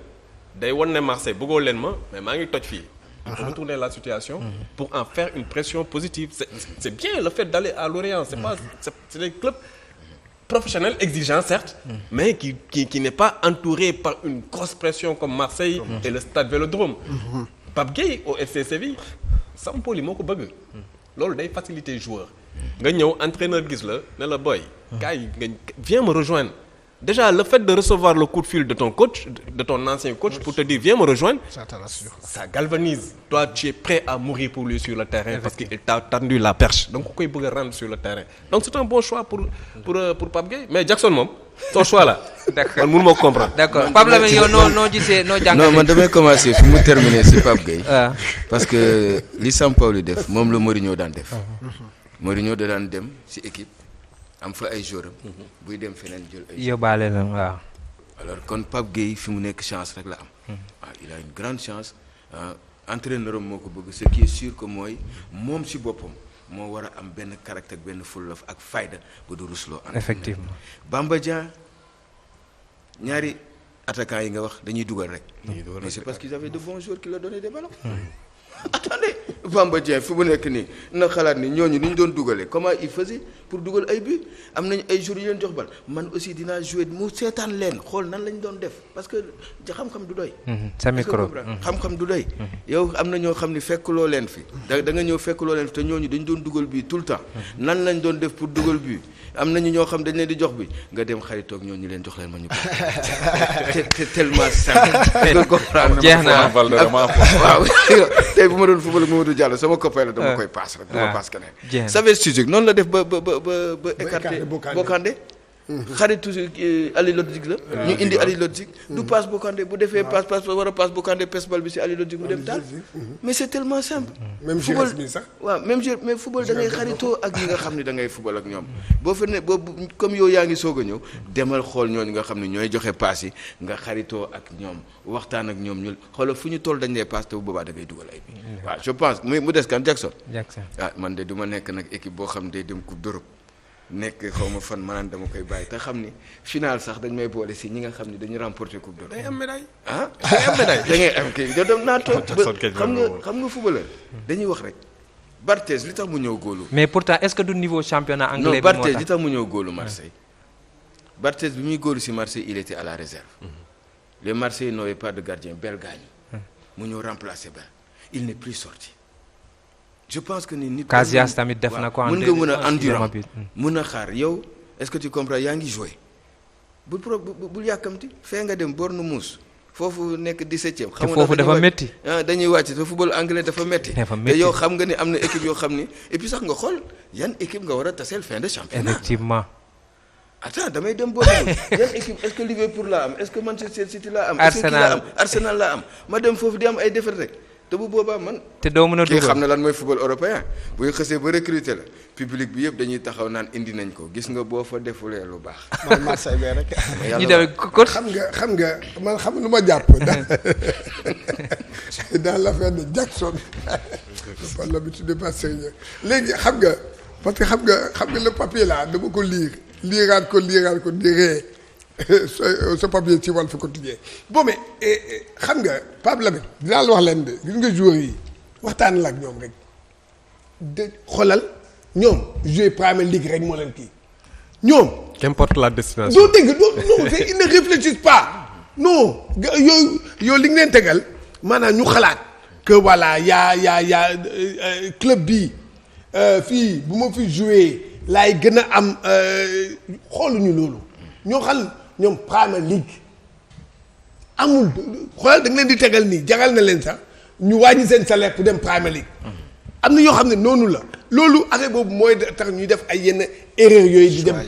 B: day won ne Marseille bëggoo leen ma mais maa ngi toj fii. Il faut retourner la situation pour en faire une pression positive. C'est bien le fait d'aller à Lorient. C'est des clubs professionnels, exigeants certes, mais qui n'est pas entouré par une grosse pression comme Marseille et le Stade Vélodrome. Pape Gueye au FC Séville, Sampoli moo ko bëgg. Loolu day faciliter joueur. Nga ñëw entraîneur gis la ne la boy, viens me rejoindre. Déjà, le fait de recevoir le coup de fil de ton coach, de ton ancien coach, pour te dire viens me rejoindre, ça galvanise. Toi, tu es prêt à mourir pour lui sur le terrain parce qu'il t'a tendu la perche. Donc, il peut rendre sur le terrain. Donc, c'est un bon choix pour Pape Gueye. Mais Jackson, moom, ton choix là. D'accord. Man mënuma comprendre.
A: D'accord. Pape Lamine yow noo gisee noo jàngatee.
D: Non man damay commencer fi mu terminer si Pape Gueye. Parce que li Sampaoli def moom la Mourinho daan def. Mourinho da daan dem si équipe. am fa ay joueurs buy dem feneen jël ay
A: yóbbaale la waaw.
D: alors kon Pape Gueye fi mu nekk chance rek la am. Il a une grande chance entraîneur am moo ko bëgg ce qui est sûr que mooy moom si boppam moo war a am benn caractère benn fulla ak fayda ba du rusloo.
A: Effectivement.
D: Bamba Dieng ñaari attaquants yi nga wax dañuy dugal rek. mais c'est parce qu'ils avaient de bons joueurs qui leur donnaient des ballons. Attendez, Bamba Dieng fi mu nekk nii na xalaat ni ñooñu ni ñu doon dugalee comment il faisait pour dugal ay buts am nañu ay jours yu leen jox bal man aussi dinaa jouer mu seetaan leen xool nan lañ doon def parce que xam-xam du doy.
A: sa micro
D: xam-xam du doy. yow am na ñoo xam ni fekkuloo leen fi da nga ñëw fekkuloo leen fi te ñooñu dañ doon dugal bii tout le temps nan lañ doon def pour dugal bii am nañu ñoo xam dañ leen di jox bi nga dem xaritoog ñooñu leen jox leen ma ñu te tellement simple nga comprendre.
A: jeex na
D: waaw tey bu ma doon football ak Mamadou Diallo sama copain la dama koy paas rek dama paas keneen. Savet Suzuki noonu la def ba écarté Bokandé xaritu Ali Lodzic la ñu indi Ali Lodzic du passe Bokandé bu defee passe war a passe Bokandé pes bal bi si Ali Lodzic mu dem daal mais c'est tellement simple.
C: même jeunesse bi sax
D: waaw même jeu mais football da ngay xaritoo ak ñi nga xam ne da ngay football ak ñoom boo fa ne boobu comme yow yaa ngi soog a ñëw demal xool ñooñu nga xam ne ñooy joxe passe yi nga xaritoo ak ñoom waxtaan ak ñoom ñu xoolal fu ñu toll dañ lay passe te bu boobaa da ngay dugal ay bi waaw je pense mu des kan Jackson man de du ma nekk nag équipe boo xam ne day dem coupe d'Europe nekk xaw ma fan maanaam dama koy bàyyi te xam ni final sax dañ may boole si ñi nga xam ni dañu remporter coupe d'Europe.
B: day am médaille.
D: day am médaille da ngay am kii dem naa toog xam nga footballeur dañuy wax rek Barthez li tax mu ñëw góolu.
A: mais pourtant est-ce que du niveau championnat anglais bi
D: non Barthez li tax mu ñëw góolu Marseille. Barthez bi muy góolu si Marseille il était à la réserve. les Marseillais n'avaient pas de gardien Belgagne. mu ñëw remplacer ba il n'est plus sorti. je pense que ni nit.
A: Casillas tamit def na ko.
D: mën nga mën a endurant mën a xaar yow est-ce que tu comprends yaa ngi joué bul yàkkamti fee nga dem Bournemouth foofu nekk 17e.
A: te foofu dafa métti.
D: dañuy wàcc te football anglais dafa métti. te yow xam nga ni am na équipe yoo xam ni et puis sax nga xool yan équipe nga war a taseel fin de championnat.
A: effectivement.
D: attends damay dem boo demee yan équipe est-ce que Liverpool laa am est-ce que Manchester City laa am.
A: Arsenal
D: est-ce que kii laa am Arsenal laa am ma dem foofu di am ay défaite rek te bu boobaa man.
A: te doo mën a
D: kii
A: dugal
D: xam na lan mooy football européen bu ñu xësee ba recruter la public bi yëpp dañuy taxaw naan indi nañ ko gis nga boo fa defulee lu baax.
G: mooy Marseille bee rek.
A: ñu demee coach
C: xam nga man xam lu ma jàpp dans l'affaire de Jackson par l'habitude de pas sérieux léegi xam nga parce que xam nga le papier là dama ko liiraat ko di ree ce papier ci Walf Quotidien bon mais xam nga Pape Lamine dinaa la wax leen de gis nga joueurs yi waxtaan la ak ñoom rek de xoolal ñoom jouer Premier League rek moo leen kii ñoom.
B: qu'importe la destination.
C: doo dégg non ils ne réfléchissent pas non yow li nga leen tegal maanaam ñu xalaat que voilà yaa club bi fii bu ma fi jouer laay gën a am xooluñu loolu ñoo xam ñoom Premier League amul xoolal da nga leen di tegal nii jagal na leen sax ñu wàññi seen salaire pour dem Premier League am na ñoo xam ne noonu la loolu affaire boobu mooy tax ñuy def ay yenn erreur yooyu di dem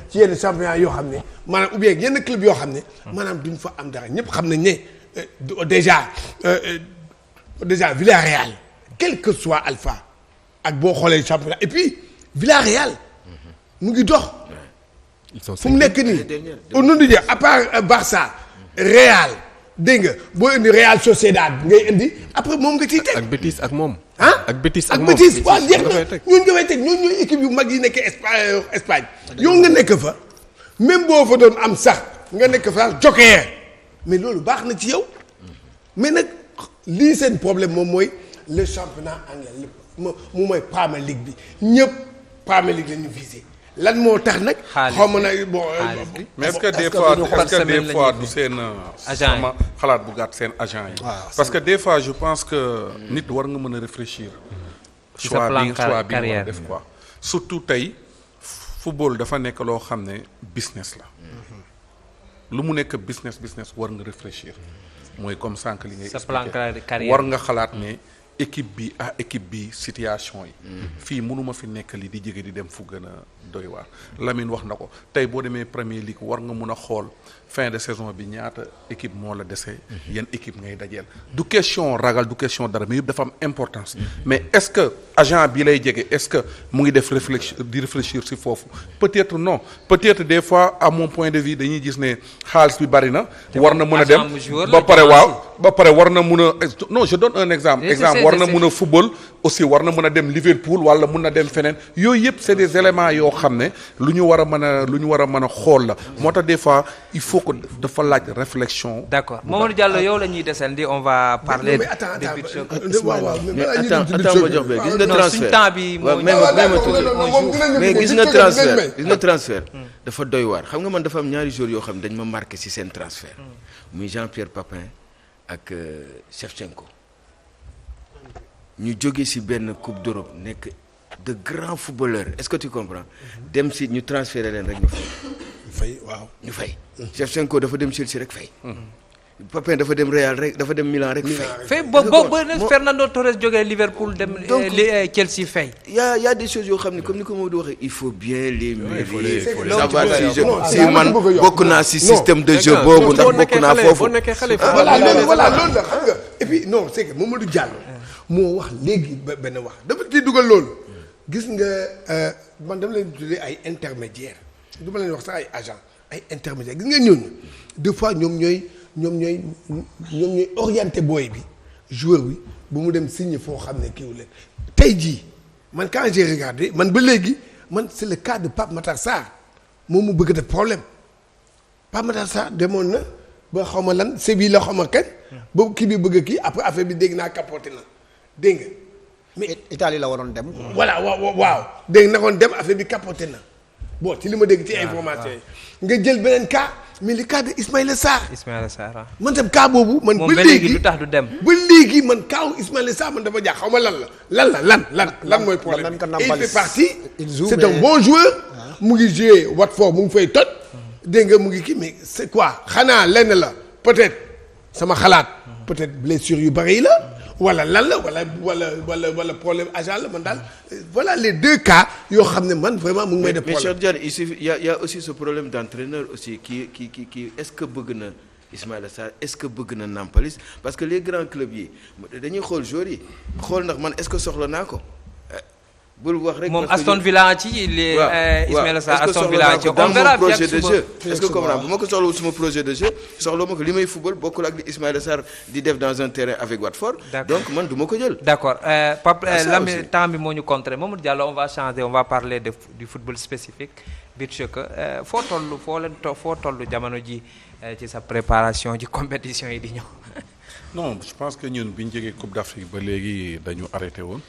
C: ci yenn championnat yoo xam ne maanaam ou bien yenn club yoo xam ne maanaam duñ fa am dara ñëpp xam nañ ne déjà Villarreal quel que soit Alpha ak boo xoolee championnat et puis Villarreal mu ngi dox fu mu nekk nii au nom de Dieu à part Barça Real dégg nga boo indi Real Sociedad ngay indi après moom nga ciy teg
B: ak Betis ak moom.
C: ah
B: ak Betis ak
C: ak
B: moom
C: Betis waaw jeex
B: nga
C: na
B: fay teg.
C: ñooñu nga fay teg ñooñu ñooy équipe yu mag yi nekk Espagne yow nga nekk fa même boo fa doon am sax nga nekk fa joker mais loolu baax na ci yow mais nag lii seen problème moom mooy le championnat anglais lépp mu mooy Premier League bi ñëpp Premier League la ñu visé lan moo tax nag. xaw ma na bon.
E: mais est-ce que des fois du seen.
A: agent yi
E: sama xalaat bu gàtt seen agent yi. parce que des fois je pense que nit war nga mën a réfléchir.
A: ci sa plan
E: choix bi nga war a
A: carrière
E: def quoi. surtout tey football dafa nekk loo xam ne business la. lu mu nekk business war nga réfléchir. mooy comme sànq li ngay
A: sa plan
E: expliqué
A: carrière
E: war nga xalaat ne équipe bi équipe bi situation yi. fii mënuma fi nekk li di jege di dem fu gën a doy waar. Lamine wax na ko tey boo demee Premier League war nga mun a xool fin de saison bi ñaata équipe moo la dese. yan équipe ngay dajeel. du question ragal du question dara mais yëpp dafa am importance. mais est-ce que agent bi lay jege est-ce que mu ngi def réfléchir si foofu peut-être non peut-être des fois à mon point de vue dañuy gis ne xaalis bi bari na. war na mën a dem ba pare ba pare war na mun a non je donne un exemple. war na mun a football aussi war na mun a dem Liverpool wala mun na dem feneen yooyu yëpp c'est des éléments yoo xam ne lu ñu war a mën a xool la moo tax des fois il faut que dafa laaj réflexion.
A: d'accord Mamadou Diallo yow la ñuy desandi on va parler
C: mais attends
A: de but choc.
D: attends ma jox ba gis nga
A: non suñu
D: transfert
A: temps bi moo
D: mais gis nga transfert dafa doy waar xam nga man dafa am ñaari joueurs yoo xam ne dañ ma marqué ci seen transfert muy Jean-Pierre Papin ak Shevchenko ñu jóge ci benn coupe d'Europe nekk de grands footballeurs est-ce que tu comprends dem ci ñu transféré leen rek ñu fay ñu fay Shevchenko dafa dem Chelsea rek fay Papin dafa dem Real rek dafa dem Milan rek fay
A: boobu Fernando Torres jógee Liverpool dem Chelsea fay.
D: y a des choses yoo xam ne comme ni ko Maodo waxee il faut bien les mêler savoir si man bokk naa ci système de jeu boobu ndax bokk naa foofu
C: voilà loolu la xam nga et puis non c'est que Mamadou Diallo moo wax léegi benn wax dafa ci dugal loolu gis nga man dama leen tuddee ay intermédiaires du ma leen wax sax ay agents ay intermédiaires gis nga ñooñu des fois ñoom ñooy orienté booy bi joueur bi bu mu dem signer foo xam ne kiiwu leen tey jii man quand j'ai regardé man ba léegi man c'est le cas de Pape Matar Sarr moom mu bëgg def problème Pape Matar Sarr demoon na ba xaw ma lan Séville la xaw ma kañ boobu kii bi bëgg a kii après affaire bi dégg naa capoté na dégg nga mais
G: Italie la waroon dem.
C: voilà waaw dégg nga nakoon dem affaire bi capoté na bon ci li ma dégg ci information yi nga jël beneen cas mais le cas de Ismaïla Sarr. man tam cas boobu man. ba léegi
A: lu tax du dem.
C: ba léegi man kaaw Ismaïla Sarr man dafa jaax xaw ma lan mooy problème et il fait partie c'est un bon joueur mu ngi jouer Watford mu ngi fay toj dégg nga mu ngi kii mais c'est quoi xanaa lenn la peut-être sama xalaat peut-être blessure yu bari la wala lan la wala problème agent la man daal voilà les deux cas yoo xam ne man vraiment mu ngi may def problème.
D: mais Cheikh Diagne il y a aussi ce problème d'entraîneur aussi qui est-ce que bëgg na Ismaïla Sarr est-ce que bëgg na Nampalys parce que les grands clubs yi dañuy xool joueurs yi xool ndax man est-ce que soxla naa ko bul wax rek.
A: moom Aston Villa ci Ismaïla Sarr Aston Villa ci
D: dans mon projet de jeu est-ce que comprendre bu ma ko soxla suma projet de jeu soxla ma ko li may football bokkul ak li Ismaïla Sarr di def dans un terrain avec Watford. donc man du ma ko jël.
A: d'accord Pape Lamine temps bi moo ñu contré Mamadou Diallo on va changer on va parler du football spécifique beach soccer foo toll jamono ji ci sa préparation ci compétition yi di ñëw.
E: non je pense que ñun bi ñu jógee Coupe d'Afrique ba léegi dañu arrêté woon.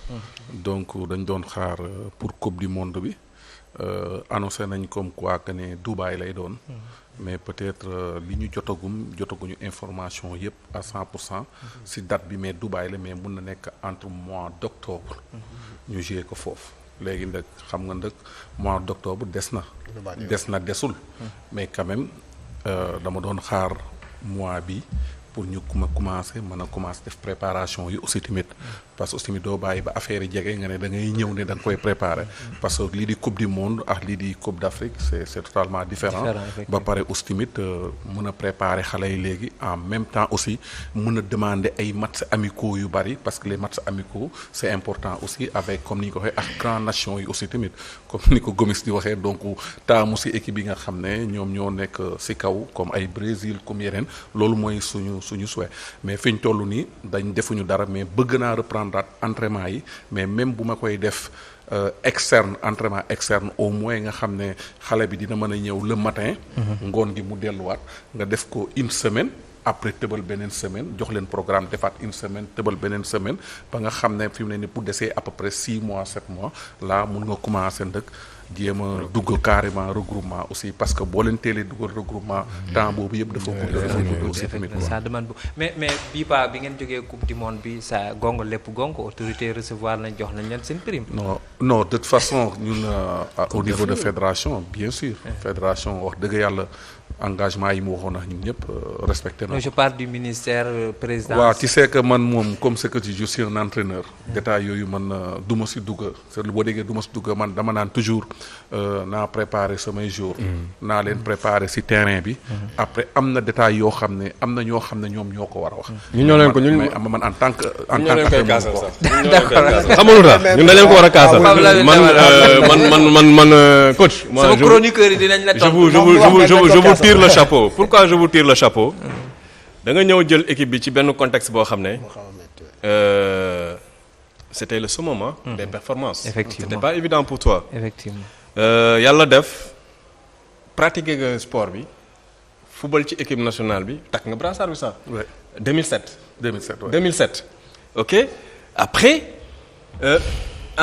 E: donc dañ doon xaar pour Coupe du monde bi annoncé nañ comme quoi que ne Dubaï lay doon. mais peut-être li ñu jotaguñu information yépp à 100% ci date bi mais Dubaï la mais mun na nekk entre mois d'octobre. ñu joué ko foofu. léegi nag xam nga nag mois d'octobre desul. mais quand même dama doon xaar mois bi. pour ñu commencer def préparation yi aussi tamit parce que aussi tamit doo bàyyi ba affaire yi jege nga ne da ngay ñëw ne da nga koy préparer parce que lii di coupe du monde ak lii di coupe d'Afrique c'est totalement différent ba pare aussi tamit mën a préparer xale yi léegi en même temps aussi mën a demander ay matchs amicaux yu bari parce que les matchs amicaux c'est important aussi avec comme ni ñu ko waxee ak grandes nations yi aussi tamit comme ni ko Gomis di waxee donc taamu ci équipe yi nga xam ne ñoom ñoo nekk ci kaw comme ay Brésil comme yeneen loolu mooy suñu souhait mais fi ñu toll nii dañ defuñu dara mais bëgg naa reprendre entraînement yi mais même bu ma koy def entraînement externe au moins nga xam ne xale bi dina mën a ñëw le matin. ngoon gi mu delluwaat nga def ko une semaine après tëbal beneen semaine jox leen programme defaat une semaine tëbal beneen semaine ba nga xam ne fi mu ne ni pour desee à peu près 6 mois 7 mois là mun nga commencer ndëkk jéem a dugg carrément regroupement aussi parce que boo leen teelee duggal regroupement temps boobu yëpp dafa gudd aussi tamit
A: ça demande mais bii pa bi ngeen jógee coupe du monde bi ça gongo lépp gongo autorité recevoir nañ jox nañ leen seen prime.
E: non de toute façon ñun au niveau de fédération bien sûr fédération wax dëgg yàlla engagement yi mu waxoon ak ñun ñëpp respecté na.
A: je parle du ministère président.
E: waaw tu sais que man moom comme c'est que je suis un entraîneur. détail yooyu man du ma si dugg c'est boo déggee du ma si dugg man dama naan toujours naa préparer samay jours. naa leen préparer si terrain bi. après am na détail yoo xam ne am na ñoo xam ne ñoom ñoo ko war a wax.
B: ñun ñoo leen ko ñun
E: man en tant que.
B: ñun ñoo leen koy kaasal sax
A: xamul
B: tax ñun dañ leen ko war a kaasal. man coach. moi
A: sama chroniqueur yi dinañ la topp.
B: je vous tire le chapeau. Pourquoi je vous tire le chapeau? da nga ñëw jël équipe bi ci benn contexte boo xam ne c'était le summum des performances.
A: Effectivement.
B: C'était pas évident pour toi.
A: Effectivement.
B: yàlla def pratiquer nga sport bi football ci équipe nationale bi takk nga brassard bi sax. 2007. 2007 ok après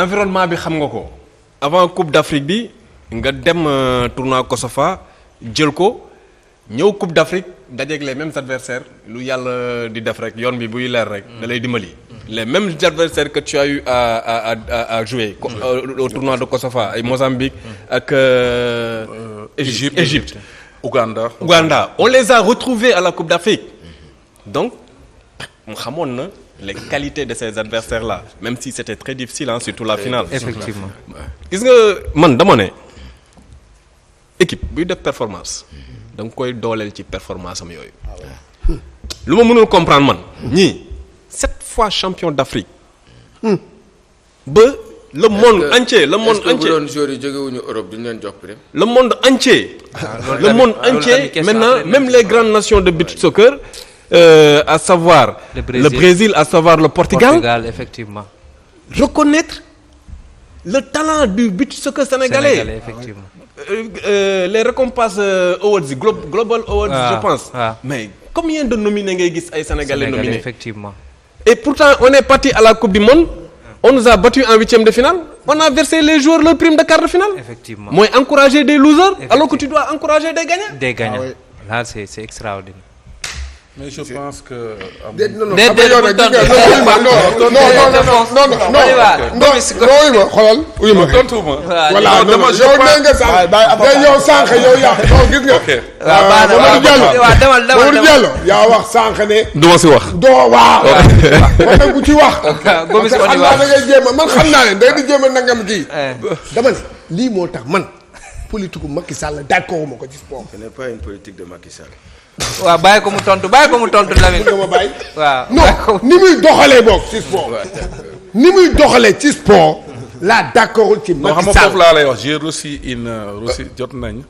B: environnement bi xam nga ko avant Coupe d'Afrique bi nga dem tournoi Kosofa jël ko ñëw Coupe d'Afrique dajeeg les mêmes adversaires lu yàlla di def rek yoon bi buy leer rek da lay dimbali. Les mêmes adversaires que tu as eu à jouer au tournoi de Kosofa ay Mozambique ak Égypte.
E: Ouganda.
B: On les a retrouvés à la Coupe d'Afrique. Donc mu xamoon na les qualités de ces adversaires là même si c'était très difficile surtout la finale.
A: Effectivement.
B: gis nga man dama ne équipe buy def performance da nga koy dooleel ci performance am yooyu. lu ma mënul comprendre man ñii 7 fois champion d'Afrique ba le monde entier le monde entier.
D: est-ce que bu doon joueurs yi jógewuñu Europe duñu leen jox prime.
B: Le monde entier. Le monde entier maintenant même les grandes nations de beach soccer à savoir le Brésil à savoir le Portugal
A: effectivement.
B: Reconnaître le talent du beach soccer sénégalais.
A: Effectivement.
B: Les récompenses awards Global Awards je pense. Mais combien de nominés ngay gis ay sénégalais nominés
A: effectivement.
B: Et pourtant on est parti à la Coupe du Monde. On nous a battus en 8e de finale. On a versé les joueurs leur prime de quart de finale.
A: Effectivement.
B: Moi encourager des losers alors que tu dois encourager des gagnants.
A: Des gagnants. Là c'est extraordinaire.
E: mais je pense que.
C: non xam nga yow nag xoolal uyu ma
E: tontu ma.
C: voilà yow nee nga sax day yow sànq yow yaa gis nga. Mamadou Diallo yaa wax sànq ne.
E: du ma si wax.
C: doo waaw. kon nag bu ci wax. parce que xam naa da ngay jéem a man xam naa ne day di jéem a nangam kii. dama ne lii moo tax man politique Macky Sall d'accord ma ko ci sport.
D: Ce n'est pas une politique de Macky Sall.
A: waaw bàyyi ko mu tontu Lamine.
C: nga ma bàyyi.
A: waaw
C: non ni muy doxalee boog ci sport. ni muy doxalee ci sport. laa d'accord ci Macky Sall.
E: xam nga foofu laa lay wax j'ai reçu jot nañ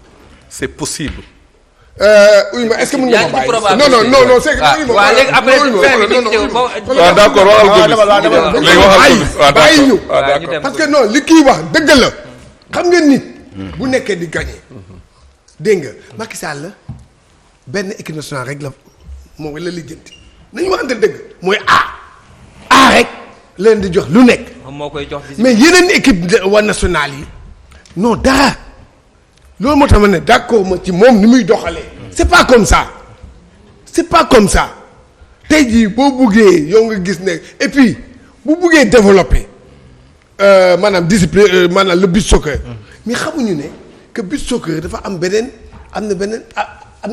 E: c'est possible.
C: oui mais est-ce que mën nga ma bàyyi. non c'est que.
A: waaw léegi après
E: waaw d'accord waxal
C: bàyyi ñu.
A: d'accord
C: parce que non li kii wax dëgg la. xam nga nit. bu nekkee di gagné. dégg nga Macky Sall la benn équipe nationale rek la moom la lijjanti nañu waxante dëgg mooy rek leen di jox lu nekk.
A: moo koy jox
C: mais yeneen équipe wa nationale yi non dara loolu moo tax ma ne d'accord ma ci moom ni muy doxalee. c'est pas comme ça tey jii boo buggee yow nga gis ne et puis bu buggee développer maanaam discipline maanaam le beach soccer. mais xamuñu ne que beach soccer dafa am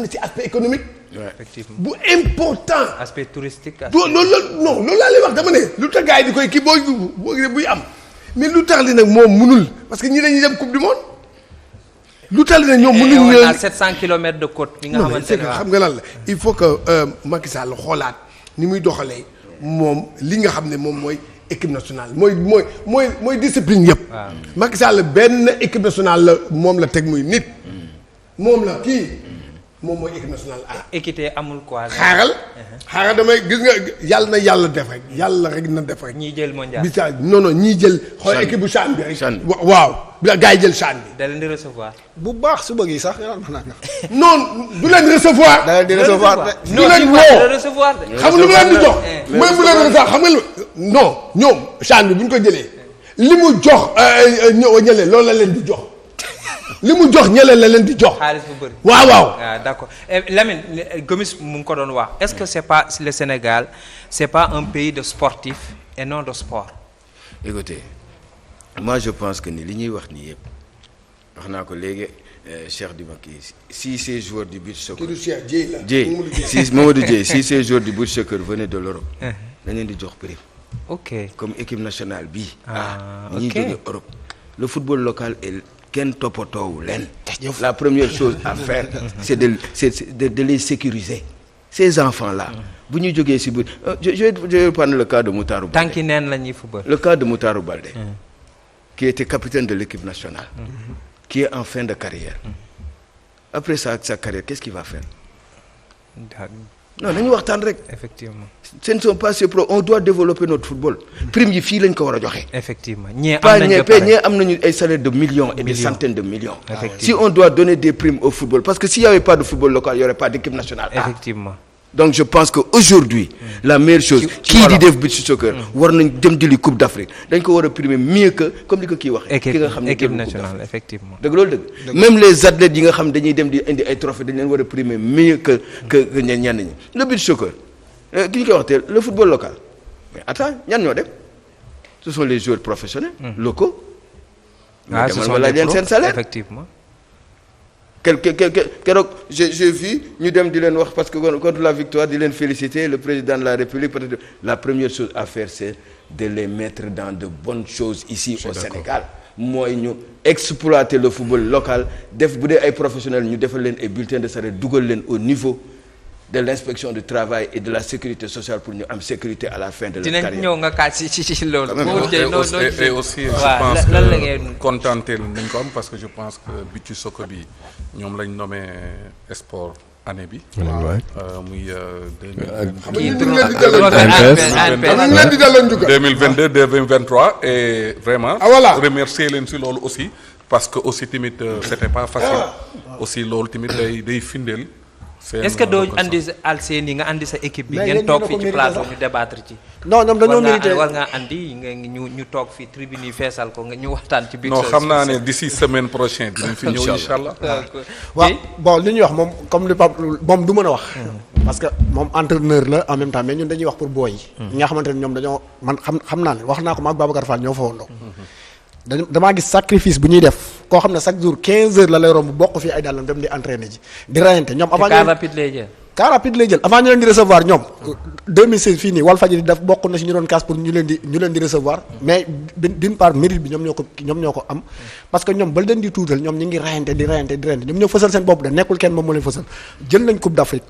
C: na ci aspect économique.
A: effectivement
C: bu important.
A: aspect touristique.
C: loolu laa lay wax dama ne lu tax gars yi di koy kii buy am mais lu tax li nag moom munul parce que ñi dañuy dem coupe du monde. lu tax li nag ñoom mënuñu
A: leen 700 kilomètres de côte. bi nga xamante ne
C: xam nga lan la il faut que Macky Sall xoolaat ni muy doxalee moom li nga xam ne moom mooy équipe nationale mooy discipline yëpp. waaw Macky Sall benn équipe nationale la moom la teg muy nit. moom la kii moom mooy équipe nationale
A: équité amul quoi.
C: xaaral damay gis nga yàlla def rek yàlla rek na def rek.
A: ñii jël mondial
C: bi saa non ñii jël. xool équipe bu CHAN bi rek. waaw gars yi jël CHAN bi.
A: da leen di recevoir.
G: bu baax su bëggee sax.
C: non du leen recevoir.
G: da leen di recevoir
C: du leen woo
A: recevoir
C: xam nga lu mu leen di jox. mooy bu leen recevoir xam nga lu non ñoom CHAN bi bu ñu ko jëlee li mu jox ñële loolu la leen di jox. li mu jox ñële la leen di jox.
A: xaalis bu bëri.
C: waaw.
A: d'accord Lamine Gomis mu ngi ko doon wax est-ce que c'est pas le Sénégal c'est pas un pays de sportifs et non de sport.
D: Écoutez moi je pense que ni li ñuy wax nii yëpp wax naa ko léegi Cheikh Dimaki si ces joueurs du beach soccer. Mamadou Dieye si ces joueurs du beach soccer venaient de l'Europe. dañ leen di jox prime.
A: ok
D: comme équipe nationale bii.
A: ok
D: ñuy jóge Europe. le football local est. kenn toppatoowu leen. la première chose à faire c'est de les sécuriser ces enfants là bu ñu jógee si biir je vais prendre le cas de Moutarou Baldé.
A: tànki neen la ñuy football.
D: le cas de Moutarou Baldé. qui était capitaine de l'équipe nationale. qui est en fin de carrière. après sa carrière qu'est-ce qu'il va faire. non nañu waxtaan rek.
A: effectivement.
D: ce ne sont pas ces pro on doit développer notre football. prime yi fii lañ ko war a joxe.
A: effectivement ñee am
D: nañu ay salaires de millions et des centaines de millions.
A: effectivement
D: si on doit donner des primes au football parce que s'il y avait pas de football local il y aurait pas d'équipe nationale.
A: effectivement.
D: donc je pense que aujourd'hui la meilleure chose. kii di def beach soccer. war nañ dem jëli coupe d'Afrique dañ ko war a primer mieux que comme ni ko kii waxee. ki nga xam ne
A: équipe nationale effectivement.
D: dëgg loolu dëgg. même les athlètes yi nga xam dañuy dem di indi ay trophées dañ leen war a primer mieux que ñenn ñi le beach soccer. ki ñu koy wax teel le football local mais attends ñan ñoo dem ce sont les joueurs professionnels. locaux.
A: ce sont
D: les pros seen salaire
A: effectivement.
D: keroog j'ai vu ñu dem di leen wax parce que contre la victoire di leen féliciter le président de la République peut-être la première chose à faire c'est de les mettre dans de bonnes choses ici au Sénégal mooy ñu exploiter le football local def bu dee ay professionnels ñu defal leen ay bulletins de salaire dugal leen au niveau de l'inspection du travail et de la sécurité sociale pour ñu am sécurité à la fin de la carrière.
A: dinañ ñëw nga kaat ci loolu.
E: et aussi je pense que contenté nañ ko am parce que je pense que beach soccer bi ñoom lañ nommé sport année bi. muy 2022 2023 et vraiment. remercier leen si loolu aussi parce que aussi tamit c'était pas facile. aussi loolu tamit day findeel.
A: est-ce que doo andi Alseni nga andi sa équipe bi ngeen toog fii ci plateau ñu débattre ci.
G: non ñoom dañoo mérité
A: war nga andi ñu toog fii tribune yi feesal ko nga ñu waxtaan ci biir.
E: non xam naa ne d'ici semaine prochaine dinañ fi ñëw incha allah.
G: waaw bon li ñuy wax moom comme li Pape moom du mën a wax. parce que moom entraîneur la en même temps mais ñun dañuy wax pour booy yi. ñi nga xamante ne ñoom dañoo man xam naa ne wax naa ko maag Babacar Fall ñoo fa woon damaa gis sacrifice bu ñuy def koo xam ne chaque jour 15 heures la lay romb bokk fii ay dàllam dem di entraîner ji di rayante ñoom. avant
A: car rapide lay jël.
G: car rapide lay jël avant ñu leen di recevoir ñoom. 2016 fii nii Walfadjri daf bokk na si ñu doon casse pour ñu leen di recevoir mais d'une part mérite bi ñoom ñoo ko am parce que ñoom ba leen di tuutal ñoom ñu ngi rayante ñoom ñoo fësal seen bopp de nekkul kenn moom moo leen fësal jël nañ Coupe d'Afrique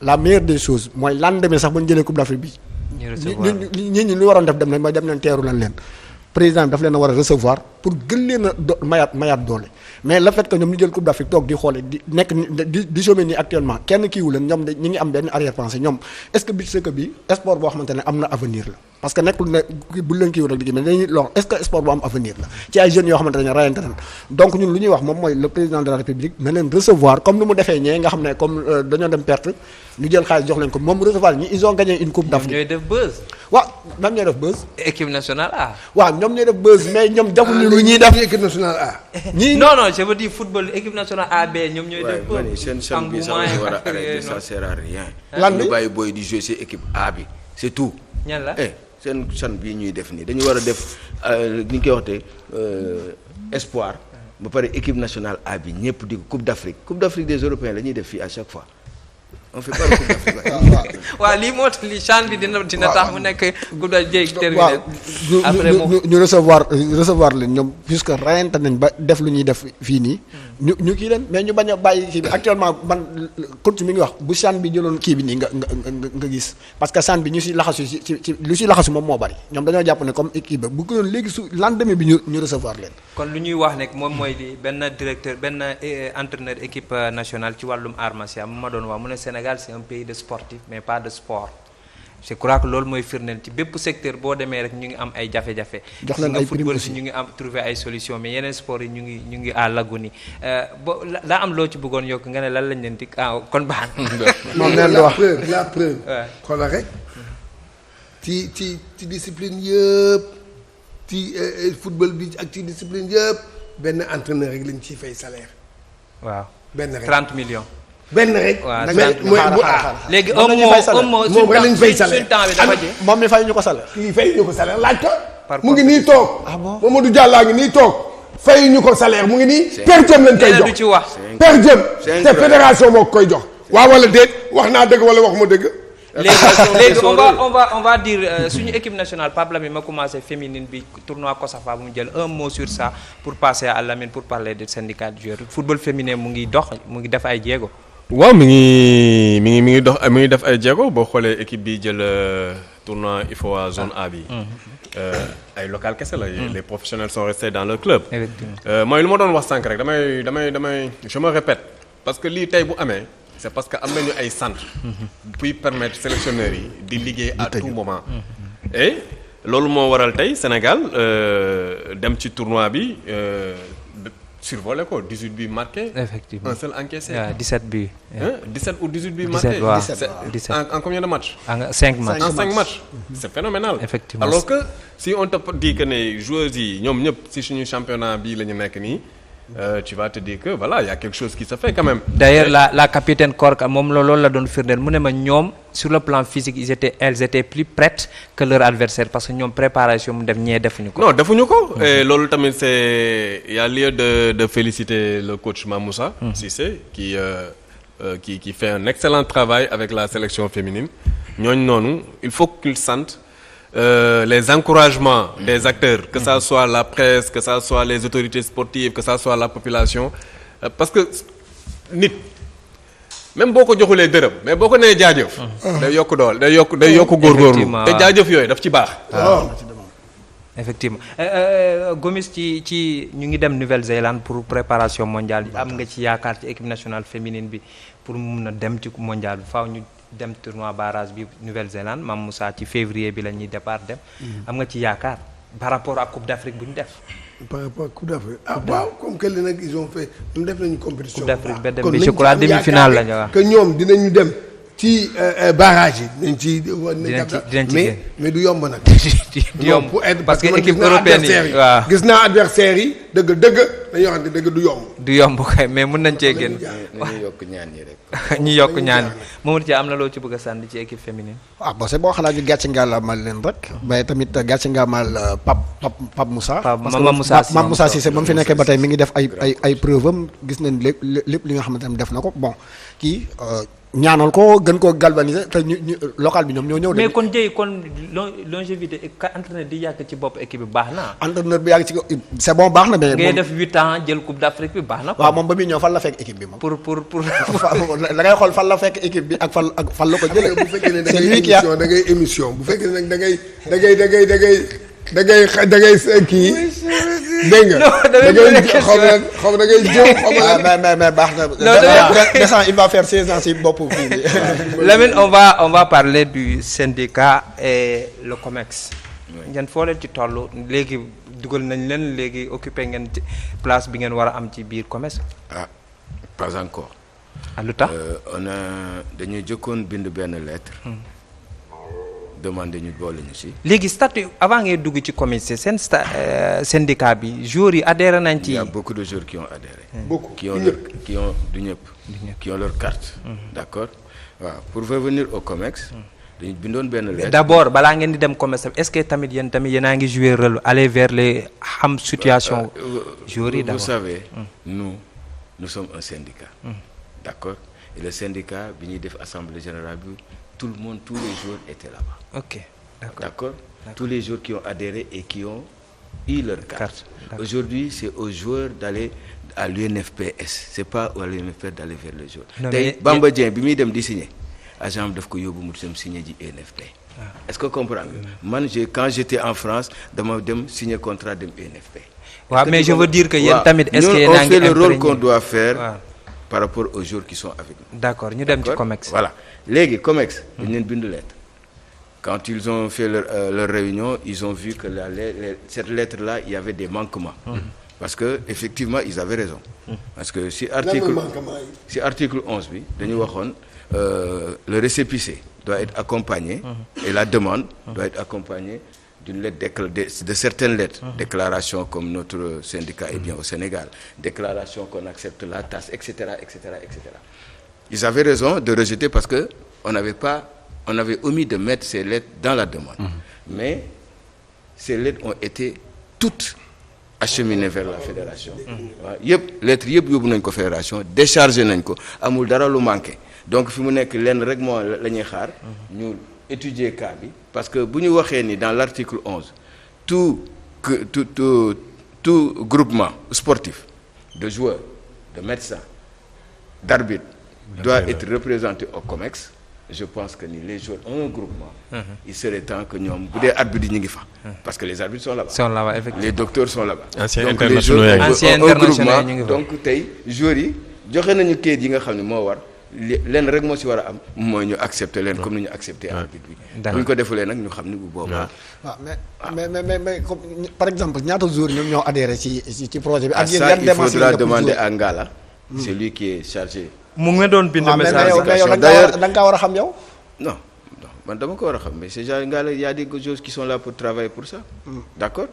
G: la meilleure des choses mooy lendemain sax ba ñu jëlee Coupe d'Afrique bi. ñi lu waroon def dem nañ teeru lan leen. président bi daf leen a war a recevoir pour gën leen a mayaat doole mais le fait que ñoom ñu jël Coupe d'Afrique toog di xoole di nekk di chômer nii actuellement kenn kiiwu leen ñoom ñi ngi am benn arrière pensée ñoom est-ce que bi sport boo xamante ne am na avenir la parce que nekkul ne bu leen kiiwu rek liggéey mais dañuy lor est-ce que sport bu am avenir la ci ay jeunes yoo xamante ne rayante nañ donc ñun lu ñuy wax moom mooy le président de la République na leen recevoir comme ni mu defee ñee nga xam ne comme dañoo dem perte ñu jël xaalis jox leen ko moom recevoir ñi ils ont gagné une Coupe d'Afrique.
A: ñooy def buzz.
G: waaw même ñooy def buzz.
A: équipe nationale A.
G: waaw ñoom ñooy def buzz mais ñoom defuñu lu ñuy def
C: équipe nationale A.
G: ñii
A: non je veux dire football équipe nationale A B ñoom ñooy def buzz.
D: waaye seen chan bi sax lañu war a arrêter ça sert à rien.
G: lan
D: ñu bàyyi booy di jouer ci équipe A bi c'est tout.
A: ñan la
D: seen chan bii ñuy def nii dañu war a def ni ñu koy waxtee espoir ba pare équipe nationale A bi ñëpp di Coupe d'Afrique des Européens la ñuy def fii à chaque fois. on fait pas le Coupe d'Afrique.
A: waaw lii moo tax lii CHAN bi dina tax mu nekk Coupe d'Afrique terminé.
G: après ñu recevoir leen ñoom puisque rayante nañ ba def lu ñuy def fii nii. ñu kii leen mais ñu bañ a bàyyi kii bi actuellement man coach mi ngi wax bu CHAN bi jëloon kii bi nii nga gis parce que CHAN bi ñu si laxasu ci lu si laxasu moom moo bari ñoom dañoo jàpp ne comme équipe bu ko doon léegi su lendemain bi ñu recevoir leen.
A: kon lu ñuy wax nekk moom mooy li benn directeur benn entraîneur équipe nationale ci wàllum arts martiaux ma doon wax mu ne Sénégal c'est un pays de sportif mais pas de sport je crois que loolu mooy firndeel ci bépp secteur boo demee rek ñu ngi am ay jafe-jafe.
G: jox leen ay
A: football si ñu ngi am trouver ay solutions mais yeneen sport yi ñu ngi à l'agonie bo daa am loo ci bëggoon yokk nga ne lan lañ leen di kon baax
G: moom leen di wax
C: la preuve xoolal rek ci discipline yëpp ci football bi ak ci discipline yëpp benn entraîneur rek lañ ciy fay salaire.
A: waaw
C: benn rek
A: 30 millions.
C: benn rek.
A: waaw
C: mooy bu
A: léegi un mot
C: moom rek lañ fay salaire
A: suñu temps bi dafa jeex.
G: moom mi fay ñu ko salaire.
C: kii fay ñu ko salaire laaj ko.
A: mu
C: ngi nii toog.
G: ah bon
C: Mamadou Diallo ngi nii toog. fay ñu ko salaire mu ngi nii. per diem lañ koy jox
A: du ci wax.
C: per diem te fédération moo koy jox. waaw wala déet wax naa dëgg wala wax ma dëgg.
A: léegi on va dire suñu équipe nationale Pape Lamine ma commencé féminine bi tournoi COSAFA bu mu jël un mot sur ça pour passer à Lamine pour parler du syndicat de joueurs football féminin mu ngi dox mu ngi def ay jéego.
B: waaw mi ngi def ay jéego boo xoolee équipe bi jël tournoi IFOA zone A bi. ay local kese la. les professionnels sont restés dans leur club. mooy lu ma doon wax sànq rek damay je me répète parce que lii tey bu amee. c'est parce que am nañu ay centre puis permettre sélectionneurs yi di liggéey à tout moment et loolu moo waral tey Sénégal dem ci tournoi bi survolé ko 18 buts marqués.
A: Effectivement.
B: Un seul encaissé.
A: 17 buts.
B: 17 ou 18 buts marqués.
A: 17.
B: En combien de matchs?
A: En 5 matchs.
B: En 5 matchs. C'est phénoménal.
A: Effectivement.
B: Alors que si on te dit que les joueurs yi ñoom ñëpp si suñu championnat bii la ñu nekk nii. Tu vas te dire que voilà il y a quelque chose qui se fait quand même.
A: D'ailleurs la capitaine Korka moom loolu la doon firndeel mu ne ma ñoom sur le plan physique elles étaient plus prêtes que leur adversaire parce que ñoom préparation mu def ñee defuñu ko.
B: non defuñu ko. et loolu tamit c'est il y a lieu de féliciter le coach Mamoussa Cissé qui fait un excellent travail avec la sélection féminine ñooñu noonu il faut qu'ils sentent les encouragements des acteurs, que ça soit la presse, que ça soit les autorités sportives, que ça soit la population, parce que nit même boo ko joxulee dërëm mais boo ko nee jaajëf. day yokk dool day yokk góorgóorlu te jaajëf yooyu daf ci baax.
A: effectivement Gomis ci ñu ngi dem Nouvelle-Zélande pour préparation mondiale am nga ci yaakaar ci équipe nationale féminine bi pour mu mun a dem ci mondial bi faaw ñu dem tournoi barrage bi Nouvelle-Zélande Mame Moussa ci février bi la ñuy départ dem. am nga ci yaakaar par rapport ak Coupe d'Afrique bu ñu def.
C: par rapport à Coupe d'Afrique waaw comme que nag ils ont fait ñoom def nañu compétition.
A: Coupe d'Afrique ba dem bi je crois demi-finale la ñu wax.
C: que ñoom dinañu dem ci barrage yi
A: dinañ ci
C: mais du yomb nag.
A: du yomb
C: pour être
A: parce que
C: man
A: équipe
C: gis naa
A: européenne yi
C: adversaire
A: waaw.
C: gis naa adversaire yi dëgg dañoo xam ne dëgg du yomb.
A: du yomb kay mais mën nañ cee génn.
D: nañu yokk ñaan ñi rek.
A: ñu yokk ñaan Mamadou Dia am na loo ci bëgg a sànni ci équipe féminine.
G: waaw bon c'est boo xalaat ñu gàcce ngalamal leen rek mais tamit gàcce ngalamal Pape Moussa. Mame Moussa Cissé ba mu fi nekkee ba tey mi ngi def ay preuve am gis nañ lépp li nga xamante ne def na ko bon kii ñaanal ko gën koo galvaniser te ñu local bi ñoom ñoo ñëw.
A: mais kon jëy kon longévité entraîneur di yàgg ci bopp équipe bi baax na.
G: entraîneur bi yàgg ci c'est bon baax na mais.
A: ngay def 8 ans jël coupe d'Afrique bi baax na.
G: waaw moom ba muy ñëw fan la fekk équipe bi moom.
A: pour
G: da ngay xool fan la fekk équipe bi ak fan la ko jëlee.
C: bu fekkee ne da ngay émission bu fekkee ne nag da ngay kii. dégg nga da ngay xaw ma da ngay jëm xaw ma
G: mais baax na. descend il va faire 16 ans si bopp fii bi.
A: Lamine on va parler du syndicat et le COMEX. ngeen foo leen ci toll léegi dugal nañ leen léegi occupé ngeen ci place bi ngeen war a am ci biir COMEX.
D: Pas encore.
A: lu tax.
D: dañuy jëkkoon bind benn lettre. demandé ñu boole ñu si.
A: léegi statut avant ngay dugg ci comité seen syndicat bi joueurs yi adhéré nañ ci.
D: Il y a beaucoup de joueurs qui ont adhéré.
C: beaucoup
D: qui ont du ñëpp. qui ont leur carte. d'accord waaw pour revenir au COMEX. dañu bindoon benn lettre.
A: d'abord balaa ngeen di dem COMEX est-ce que tamit yéen a ngi jouer rôle aller vers les xam situation. joueurs yi d'abord
D: vous savez. nous sommes un syndicat. d'accord et le syndicat bi ñuy def assemblée générale bi. Tout le monde, tous les joueurs étaient là-bas.
A: Ok,
D: d'accord. Tous les joueurs qui ont adhéré et qui ont eu leur carte. Aujourd'hui, c'est aux joueurs d'aller à l'UNFPS. C'est pas à l'UNFPS d'aller vers les joueurs. Tey Bamba Dieng bi muy dem di signer agent daf ko yóbbu mu dem signer ji UNFP. Est-ce que comprendre man quand j'étais en France dama dem signer contrat dem UNFP.
A: waaw mais je veux dire que yéen tamit est-ce que yéen a ngi
D: on fait le rôle qu'on doit faire par rapport aux joueurs qui sont avec nous.
A: D'accord ñu dem ci COMEX.
D: Voilà. léegi COMEX dañu leen bind lettre quand ils ont fait leur réunion ils ont vu que cette lettre là il y avait des manquements parce que effectivement ils avaient raison parce que si article 11 bi dañu waxoon le récépissé doit être accompagné et la demande doit être accompagnée d'une lettre de certaines lettres déclaration comme notre syndicat est bien au Sénégal déclaration qu'on accepte la tasse etc. Ils avaient raison de rejeter parce que on avait omis de mettre ces lettres dans la demande. Mais ces lettres ont été toutes acheminées vers la fédération. Lettres yëpp yóbbu nañ ko fédération déchargé nañ ko amul dara lu manqué donc fi mu nekk lenn rek moo la ñuy xaar ñu étudier cas bi parce que bu ñu waxee ni dans l'article 11 tout groupement sportif de joueurs de médecins d'arbitres doit être représenté au COMEX. Je pense que les joueurs ont un groupement. Il serait temps que ñoom bu dee arbitres ñu ngi fa. parce que les arbitres sont là-bas.
A: Effectivement.
D: Les docteurs sont là-bas.
B: Anciens
D: donc
B: internationaux
D: un groupement donc tey joueurs yi joxe nañu kayit yi nga xam ne moo war leen rek moo ci war a am mooy ñu accepter leen comme ni ñu accepter arbitre bi. bu ñu ko defulee nag ñu xam ni bu boobaa.
G: waaw mais comme par exemple ñaata joueurs ñoom ñoo adhéré ci projet bi.
D: ak ça il faudra demander à Ngala. c'est lui qui est chargé.
A: mu ngi doon bind message
G: mais yow da nga kaa war a xam yow.
D: non man dama ko war a xam mais c'est genre Ngala y a des choses qui sont là pour travailler pour ça. D'accord.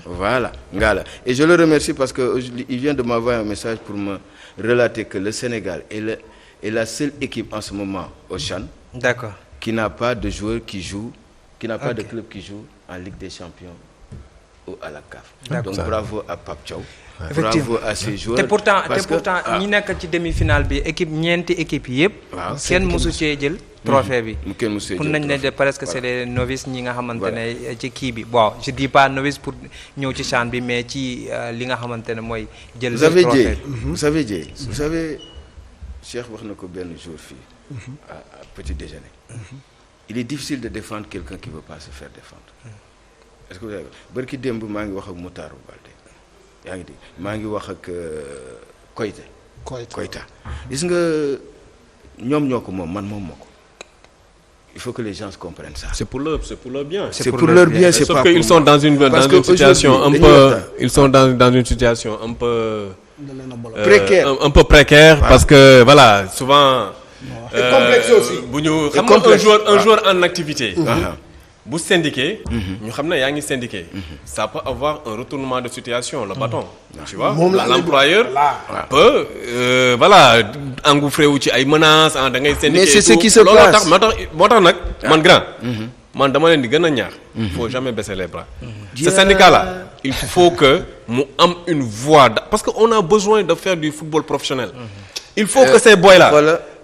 D: Voilà Ngala et je le remercie parce que il vient de m'envoyer un message pour me relater que le Sénégal est la seule équipe en ce moment au CHAN.
A: D'accord.
D: Qui n'a pas de joueurs qui jouent, qui n'a pas de club qui joue en Ligue des Champions ou à la CAF. Donc bravo à Pape Thiaw. Bravo à ces joueurs.
A: te pourtant ñi nekk ci demi-finale bi ñeenti équipe yëpp. kenn mosu cee jël. trophée bi.
D: kenn mosu cee jël
A: pour nañ ne presque c'est les novices ñi nga xamante ne ci kii bi bon je dis pas novice pour ñëw ci CHAN bi mais ci li nga xamante ne mooy. jël trophée
D: vous savez Cheikh wax na ko benn jour fii. à petit déjeuner. Il est difficile de défendre quelqu'un qui veut pas se faire défendre. est-ce que vous savez barki démb maa ngi wax ak Moutarou Baldé yaa ngi dégg maa ngi wax ak Koyta gis nga ñoom ñoo ko moom man moom moo ko il faut que les gens comprennent ça.
B: C'est pour leur bien.
D: C'est pour leur bien, c'est
B: Sauf
D: pas
B: qu'ils
D: pour
B: sont
D: moi.
B: dans une situation un peu, ils sont dans une situation un peu
D: précaire.
B: un peu précaire parce que voilà, souvent
C: Et complexe aussi.
B: bu ñu xam nga un joueur en activité. bu syndiqué. ñu xam ne yaa ngi syndiqué. ça peut avoir un retournement de situation le bâton. tu vois l'employeur peut voilà engouffré wu ci ay menaces da ngay syndiqué.
D: Mais c'est ce qui se passe
B: moo tax nag man grand. man dama leen di gën a ñaax. il faut jamais baisser les bras. ce syndicat là il faut que mu am une voix parce que on a besoin de faire du football professionnel. il faut que ces boys là.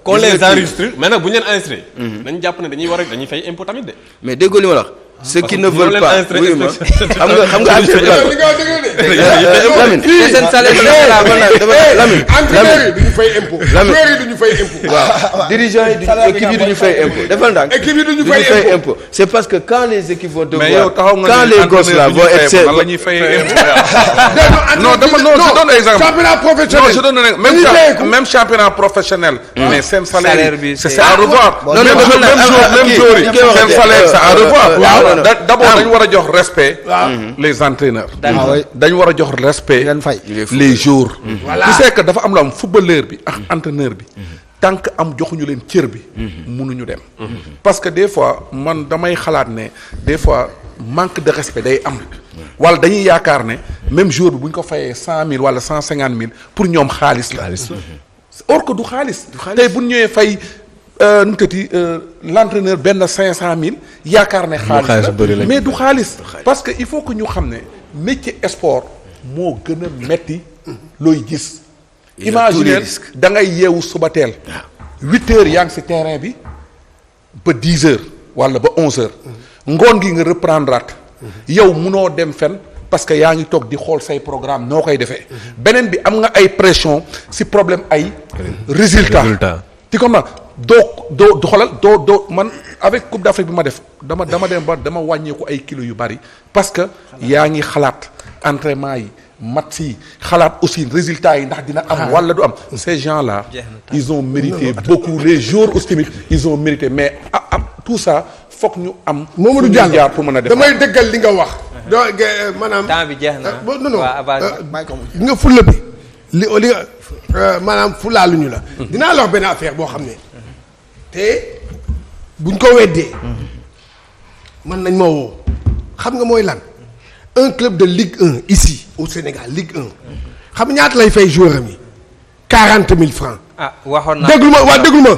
B: qu'on les enregistre mais nag bu ñu leen enregistré. dañu jàpp ne dañuy fay impôt tamit de.
D: mais déggoo li ma la wax. ceux qui ne veulent pas oui ma xam nga Lamine.
A: seen salaire
D: Lamine.
C: entraîneurs yi duñu fay impôt. joueurs yi duñu fay impôt.
D: waaw dirigeants yi équipe yi duñu fay impôt defal ndànk.
C: équipe yi duñu fay impôt.
D: c'est parce que quand les équipes vont devoir.
E: mais yow taxaw nga
D: quand les gosses là vont être.
E: nan la ñuy fay impôt. non je donne exemple.
C: championnat professionnel.
E: non je donne même championnat professionnel. mais seen salaire bi c'est à revoir. même jour yi seen salaire c'est à revoir. d'abord dañu war a jox respect. les entraîneurs. dañu war a jox respect. les jours. tu sais que dafa am la am footballeur bi ak entraîneur bi. tant que am joxuñu leen cër bi. mënuñu dem. parce que des fois man damay xalaat ne des fois manque de respect day am. wala dañuy yaakaar ne même jour bi bu ñu ko fayee 100 000 wala 150 000 pour ñoom xaalis la. or que du xaalis. tey bu ñu ñëwee fay. nu mu tëddee l'entraîneur benn 500 000 yaakaar ne xaalis la mais du xaalis parce que il faut que ñu xam ne métier sport moo gën a metti looy gis. imaginer da ngay yeewu suba teel. 8 heures yaa ngi ci terrain bi ba 10 heures wala ba 11 heures. ngoon gi nga reprendre at. yow munoo dem fen parce que yaa ngi toog di xool say programme noo koy defee. beneen bi am nga ay pression ci problème ay. résultat ti comme doo xoolal doo man avec Coupe d'Afrique bi ma def dama dem ba dama wàññeeku ay kilos yu bari parce que yaa ngi xalaat entraînement yi match yi xalaat aussi résultats yi ndax dina am wala du am ces gens là ils ont mérité beaucoup les joueurs aussi tamit ils ont mérité mais tout ça fokk ñu am
C: Mamadou Diallo
D: pour mën a def
C: damay dëggal li nga wax doo maanaam
A: temps bi jeex na
C: non nga fulla bi li nga maanaam fulaaluñu la dinaa la wax benn affaire boo xam ne te buñ ko weddee man nañ ma woo xam nga mooy lan un club de Ligue 1 ici au Sénégal Ligue 1 xam nga ñaata lay fay joueur am yi 40 000 francs.
A: waxoon naa
C: déglu ma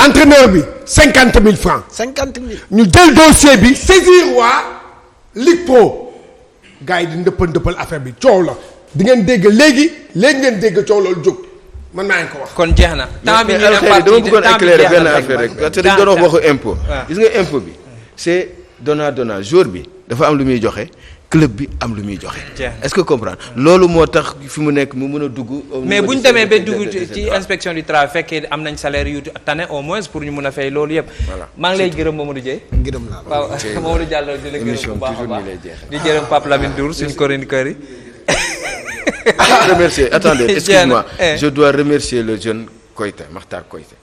C: entraîneur bi 50 000 francs.
G: 50 000.
C: ñu jël dossier bi saisir waa Ligue Pro gars yi di ndëppal affaire bi coow la di ngeen dégg léegi ngeen dégg coow loolu jóg. man maa ngi ko wax.
A: kon jeex na temps bi ñu ne
D: dama bëggoon éclairer benn affaire rek parce que dañu doon wax waxu impôt. gis nga impôt bi c'est donnant jour bi dafa am lu muy joxe club bi am lu muy joxe. est-ce que comprendre loolu moo tax fi mu nekk mu mën a dugg.
A: mais bu ñu demee ba dugg ci inspection du travail fekkee am nañ salaire yu tane au moins pour ñu mën a fay loolu yëpp. voilà maa ngi lay gërëm Mamadou Dieye.
G: gërëm naa la
A: waaw Mamadou Diallo di la gërëm bu baax a baax di gërëm Pape Lamine Dour suñu chroniqueur yi.
D: Remercier. Attendez, excuse-moi. Je dois remercier le jeune Koïta, Makhtar Koïta.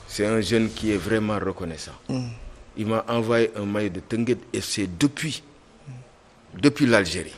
D: C'est un jeune qui est vraiment reconnaissant. Il m'a envoyé un maillot de Tenguet FC depuis l'Algérie.